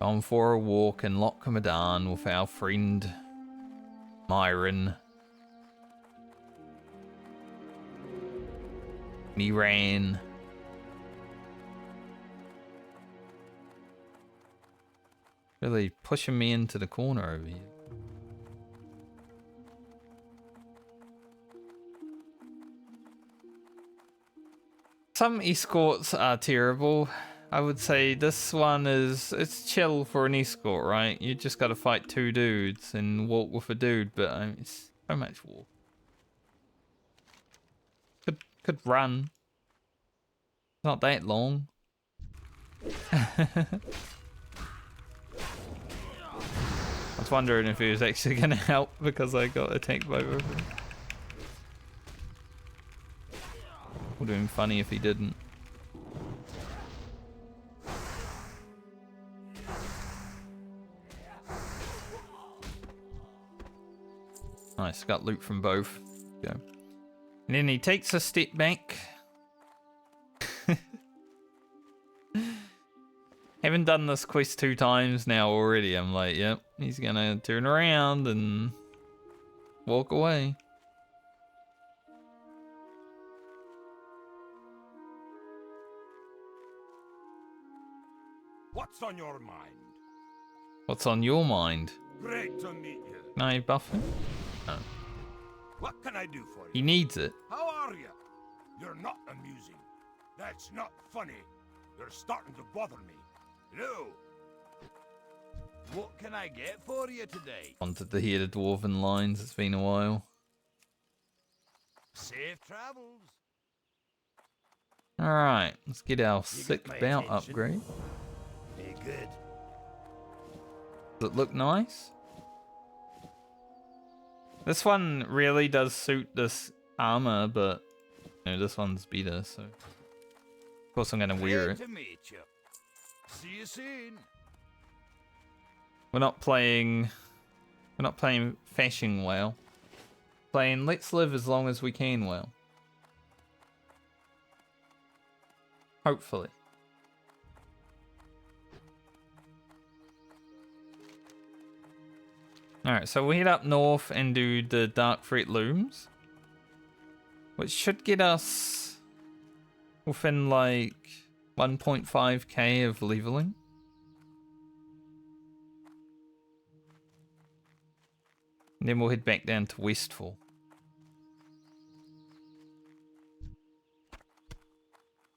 Gone for a walk in Loch Madan with our friend Myron. He ran. Really pushing me into the corner over here. Some escorts are terrible. I would say this one it's chill for an escort, right? You just gotta fight two dudes and walk with a dude, but it's so much walk. Could run. Not that long. I was wondering if he was actually gonna help because I got attacked by River. Would have been funny if he didn't. Nice, got loot from both. Go. And then he takes a step back. Haven't done this quest 2 times now already. I'm like, yep, he's gonna turn around and walk away. What's on your mind? What's on your mind? Great to meet you. Can I buff him? No. What can I do for you? He needs it. How are you? You're not amusing. That's not funny. You're starting to bother me. Hello? What can I get for you today? Wanted to hear the dwarven lines. It's been a while. Safe travels. Alright, let's get our get sick my belt attention. upgrade. Very good. Does it look nice? This one really does suit this armor, but you know, this one's better, so of course I'm gonna wear it. Great to meet you. See you soon. We're not playing fashing well. Playing let's live as long as we can well. Hopefully. Alright, so we'll head up north and do the Dark Threat Looms. Which should get us within like 1.5k of leveling. And then we'll head back down to Westfall. I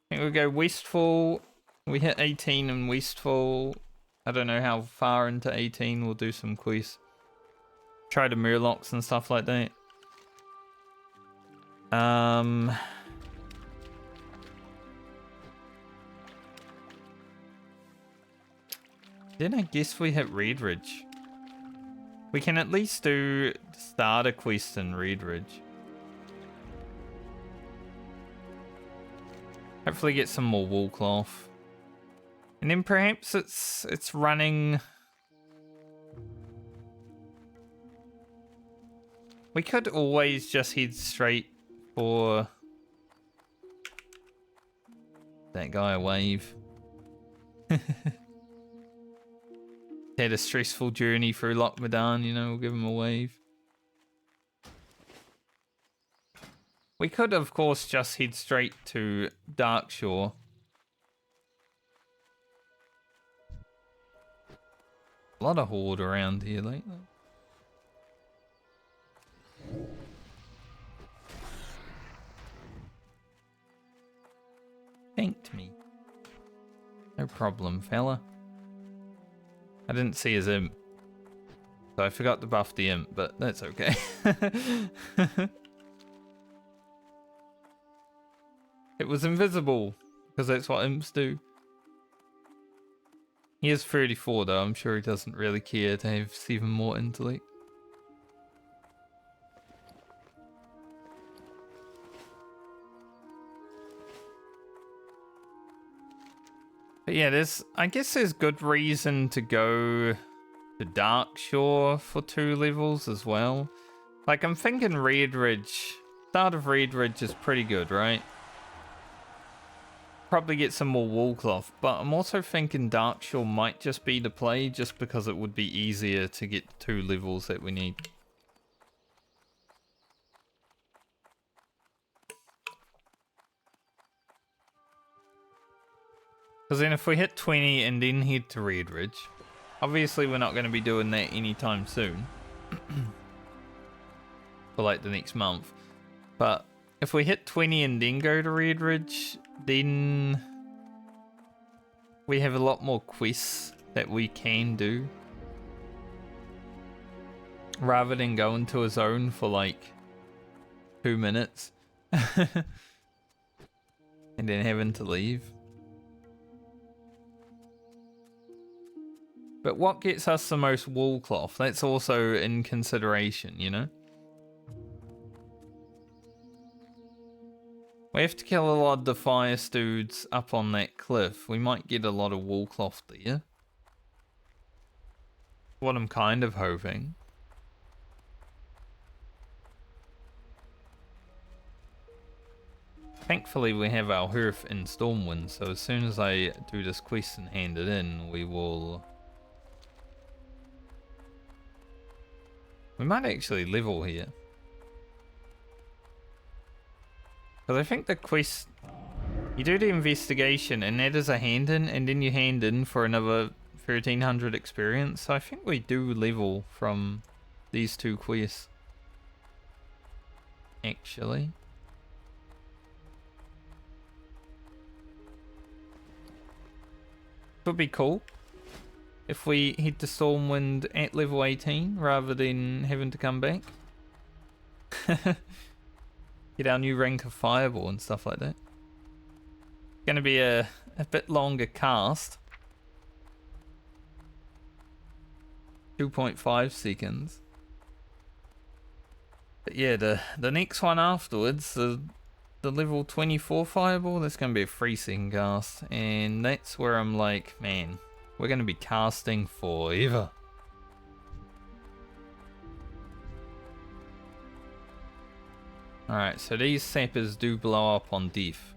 think we'll go Westfall. We hit 18 in Westfall. I don't know how far into 18 we'll do some quests. Try the Murlocs and stuff like that. Then I guess we hit Red Ridge. We can at least do the starter quest in Red Ridge. Hopefully get some more wool cloth. And then perhaps it's running. We could always just head straight for that guy a wave. Had a stressful journey through Lochmadan, you know, we'll give him a wave. We could, of course, just head straight to Darkshore. A lot of horde around here lately. Thanked me. No problem, fella. I didn't see his imp. So I forgot to buff the imp, but that's okay. It was invisible, because that's what imps do. He is 34 though, I'm sure he doesn't really care to have 7 more intellect. But yeah, I guess there's good reason to go to Darkshore for 2 levels as well. Like, I'm thinking Red Ridge, start of Red Ridge is pretty good, right? Probably get some more wool cloth, but I'm also thinking Darkshore might just be the play just because it would be easier to get 2 levels that we need. Because then if we hit 20 and then head to Red Ridge, obviously we're not going to be doing that anytime soon. For like the next month. But if we hit 20 and then go to Red Ridge, then we have a lot more quests that we can do. Rather than going to a zone for like 2 minutes. And then having to leave. But what gets us the most wool cloth? That's also in consideration, you know? We have to kill a lot of the fire dudes up on that cliff. We might get a lot of wool cloth there. What I'm kind of hoping. Thankfully we have our hearth in Stormwind, so as soon as I do this quest and hand it in, we will... We might actually level here. Because I think the quest... You do the investigation and that is a hand in, and then you hand in for another 1300 experience. So I think we do level from these 2 quests. Actually. Would be cool if we head to Stormwind at level 18 rather than having to come back. Get our new rank of Fireball and stuff like that. Gonna be a bit longer cast. 2.5 seconds. But yeah, the next one afterwards, the level 24 Fireball, that's gonna be a 3-second cast. And that's where I'm like, man, we're gonna be casting forever. Alright, so these sappers do blow up on death.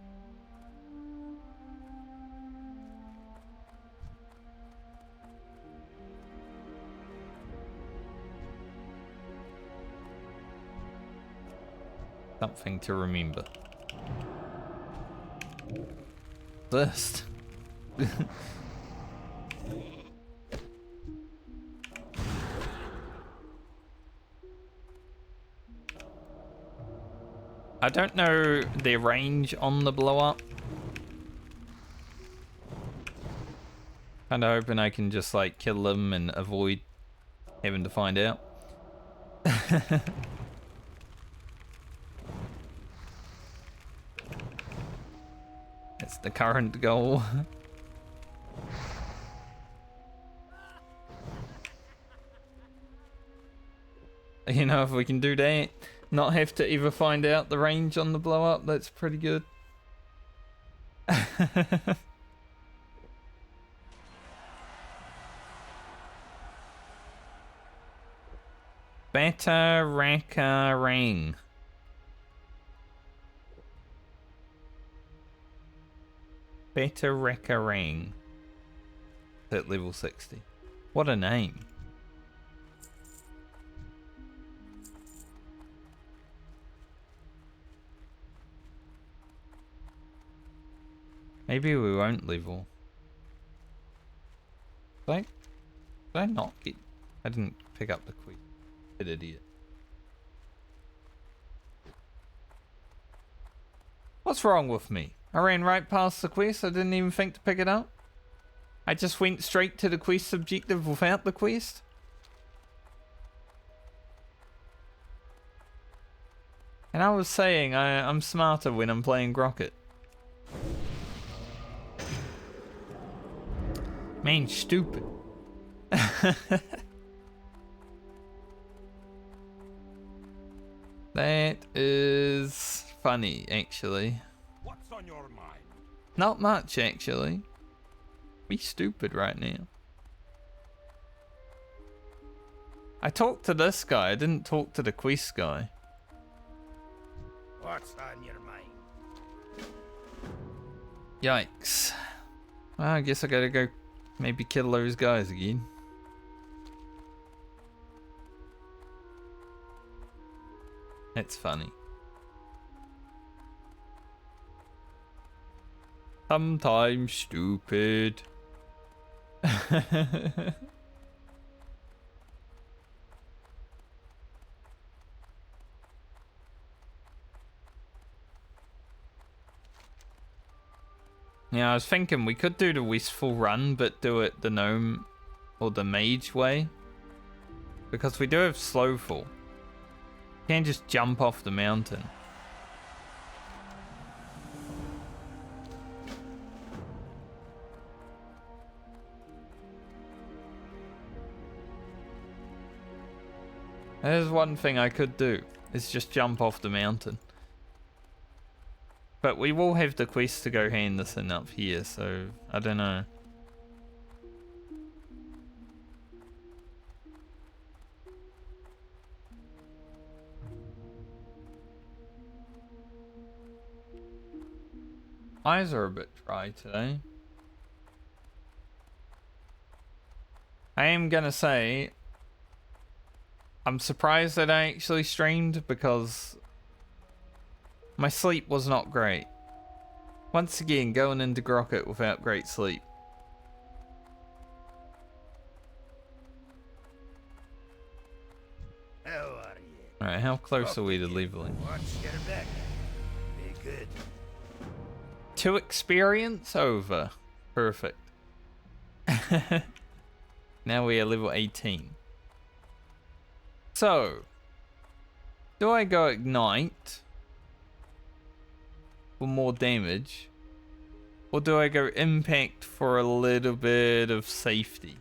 Something to remember. First. I don't know their range on the blow up. Kinda hoping I can just like kill them and avoid having to find out. That's the current goal. You know, if we can do that, not have to ever find out the range on the blow up, that's pretty good. Batarackarang. Batarackarang. At level 60. What a name. Maybe we won't level. Did I not get... I didn't pick up the quest. An idiot. What's wrong with me? I ran right past the quest. I didn't even think to pick it up. I just went straight to the quest objective without the quest. And I was saying I'm smarter when I'm playing Grocket. Man, stupid. That is funny, actually. What's on your mind? Not much, actually. Be stupid right now. I talked to this guy. I didn't talk to the quest guy. What's on your mind? Yikes. Well, I guess I gotta go maybe kill those guys again. That's funny. Sometimes stupid. Yeah, I was thinking we could do the wasteful run, but do it the gnome or the mage way. Because we do have slow fall. You can't just jump off the mountain. There's one thing I could do, is just jump off the mountain. But we will have the quest to go hand this in up here, so I don't know. Eyes are a bit dry today. I am gonna say, I'm surprised that I actually streamed because my sleep was not great. Once again, going into Grocket without great sleep. How are you? Alright, how close are we to leveling? Watch your back. Be good. 2 experience over. Perfect. Now we are level 18. So, do I go ignite for more damage, or do I go impact for a little bit of safety?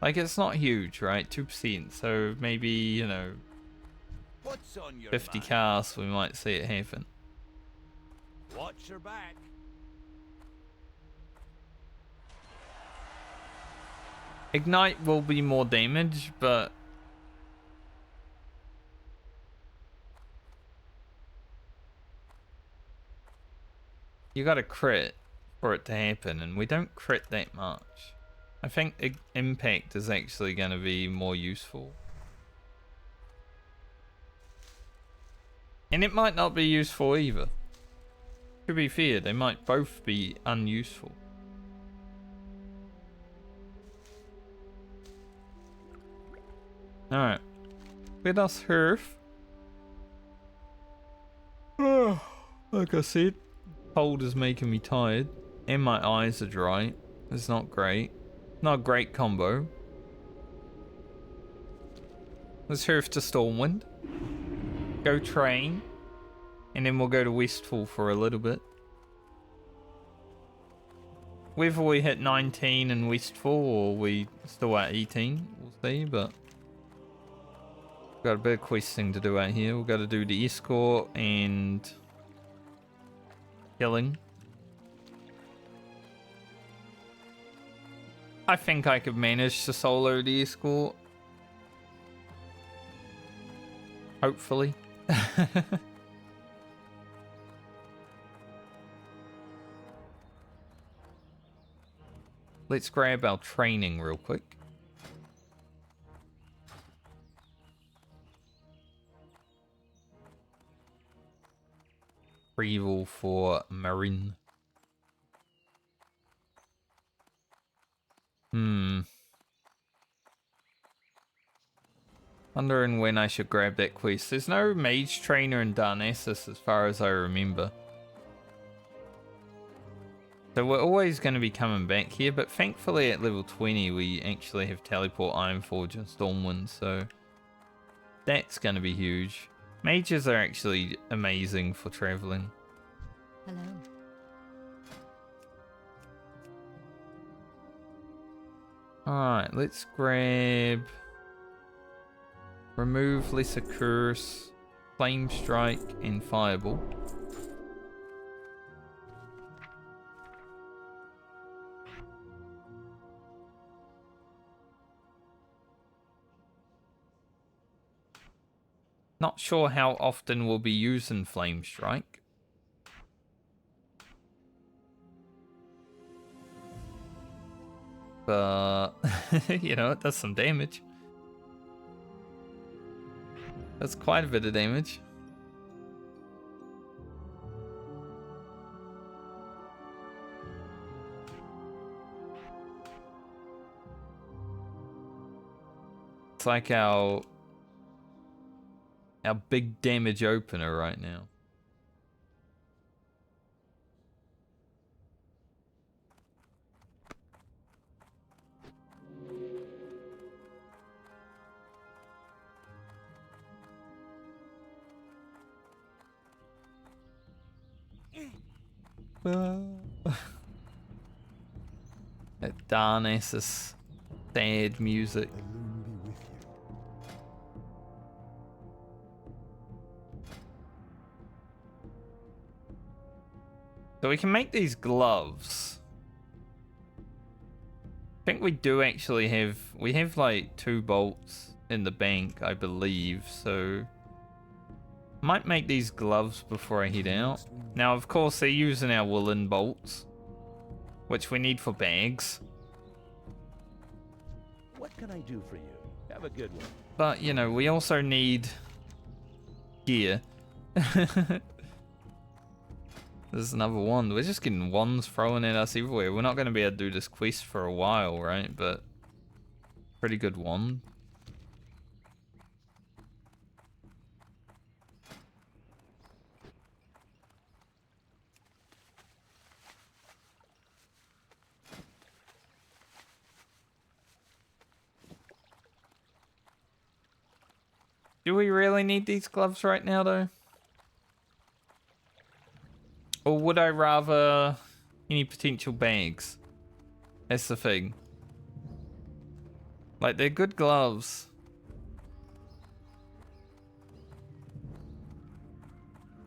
Like, it's not huge, right? 2%, so maybe, you know, What's on your 50 mind? casts we might see it happen. Watch your back. Ignite will be more damage, but you gotta crit for it to happen, and we don't crit that much. I think impact is actually gonna be more useful. And it might not be useful either. To be fair, they might both be unuseful. Alright. Let us surf. Like I said, cold is making me tired. And my eyes are dry. It's not great. Not a great combo. Let's surf to Stormwind. Go train. And then we'll go to Westfall for a little bit. Whether we hit 19 in Westfall or we still at 18, we'll see, but got a bit of questing to do out here. We've got to do the escort and killing. I think I could manage to solo the escort. Hopefully. Let's grab our training real quick. Reroll for Marine. Wondering when I should grab that quest. There's no mage trainer in Darnassus as far as I remember. So we're always going to be coming back here, but thankfully at level 20 we actually have Teleport, Ironforge and Stormwind, so that's going to be huge. Mages are actually amazing for traveling. Hello. Alright, let's grab... Remove Lesser Curse, Flame Strike and Fireball. Not sure how often we'll be using Flame Strike. But, you know, it does some damage. That's quite a bit of damage. It's like our big damage opener right now. That Darnassus sad music. The loon be with you. So we can make these gloves. I think we do actually have... We have like 2 bolts in the bank, I believe, so... Might make these gloves before I head out. Now, of course, they're using our woolen bolts, which we need for bags. What can I do for you? Have a good one. But, you know, we also need gear. There's another wand. We're just getting wands thrown at us everywhere. We're not going to be able to do this quest for a while, right? But pretty good wand. Do we really need these gloves right now, though? Or would I rather any potential bags? That's the thing. Like, they're good gloves.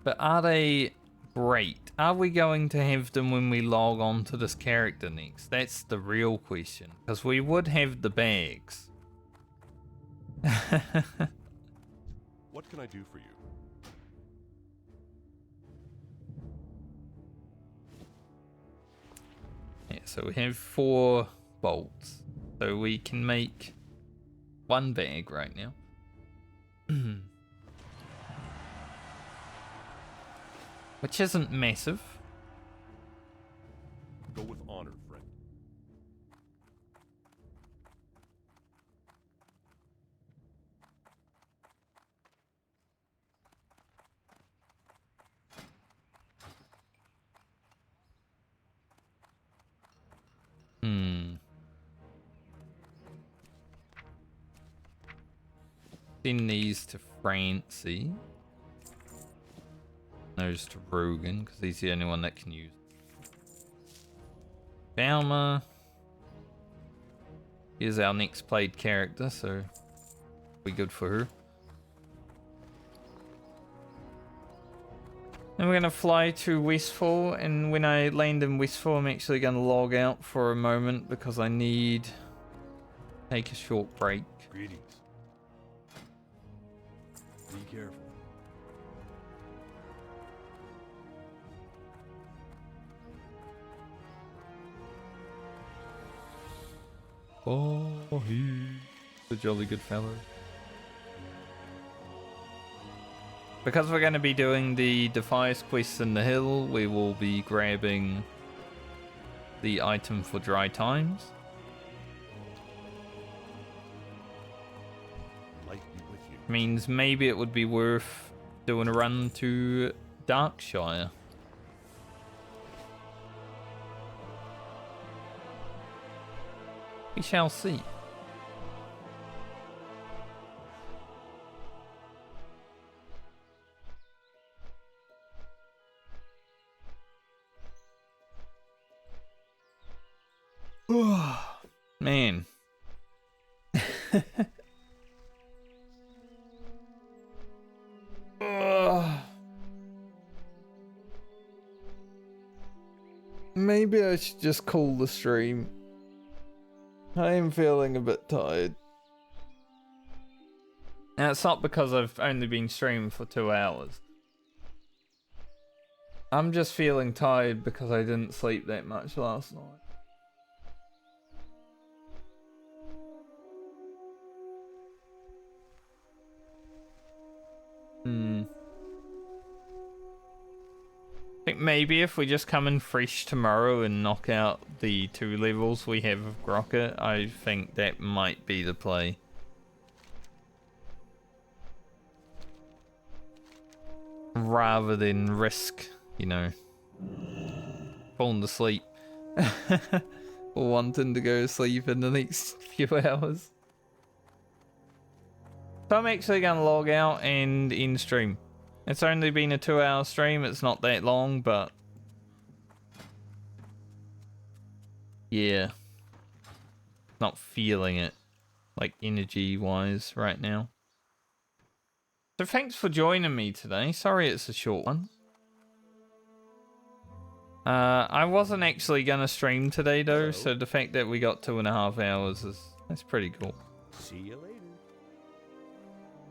But are they great? Are we going to have them when we log on to this character next? That's the real question. Because we would have the bags. What can I do for you? Yeah, so we have 4 bolts. So we can make 1 bag right now. which isn't massive. Go with honor, friend. Send these to Francie. Those to Rogan, because he's the only one that can use Balmer. Here's our next played character, so be good for her. And we're gonna fly to Westfall, and when I land in Westfall, I'm actually gonna log out for a moment because I need to take a short break. Greetings. Be careful. Oh, he's a jolly good fellow. Because we're going to be doing the Defias quest in the hill, we will be grabbing the item for dry times. Light be with you. Means maybe it would be worth doing a run to Darkshire. We shall see. Man. Maybe I should just call the stream. I am feeling a bit tired. Now, it's not because I've only been streaming for 2 hours. I'm just feeling tired because I didn't sleep that much last night. I think maybe if we just come in fresh tomorrow and knock out the 2 levels we have of Grocket, I think that might be the play. Rather than risk, you know, falling asleep or wanting to go to sleep in the next few hours. So I'm actually going to log out and end stream. It's only been a 2-hour stream, it's not that long, but yeah, not feeling it, like energy-wise right now. So thanks for joining me today. Sorry it's a short one. I wasn't actually going to stream today though, so the fact that we got 2.5 hours that's pretty cool. See you later.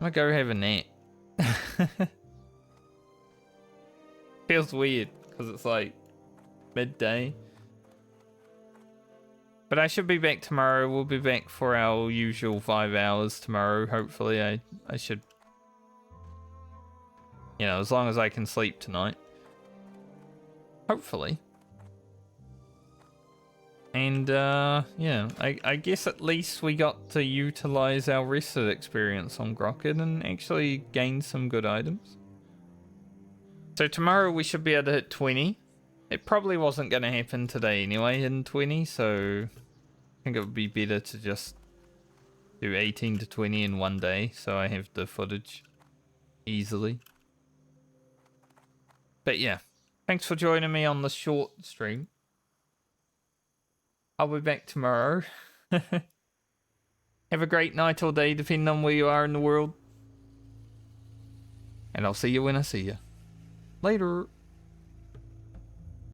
I'm gonna go have a nap. Feels weird because it's like midday. But I should be back tomorrow. We'll be back for our usual 5 hours tomorrow. Hopefully I should, you know, as long as I can sleep tonight. Hopefully. And yeah, I guess at least we got to utilize our rested experience on Grocket and actually gain some good items. So tomorrow we should be able to hit 20. It probably wasn't going to happen today anyway in 20, so I think it would be better to just do 18 to 20 in one day so I have the footage easily. But yeah, thanks for joining me on the short stream. I'll be back tomorrow. Have a great night or day depending on where you are in the world. And I'll see you when I see you. Later.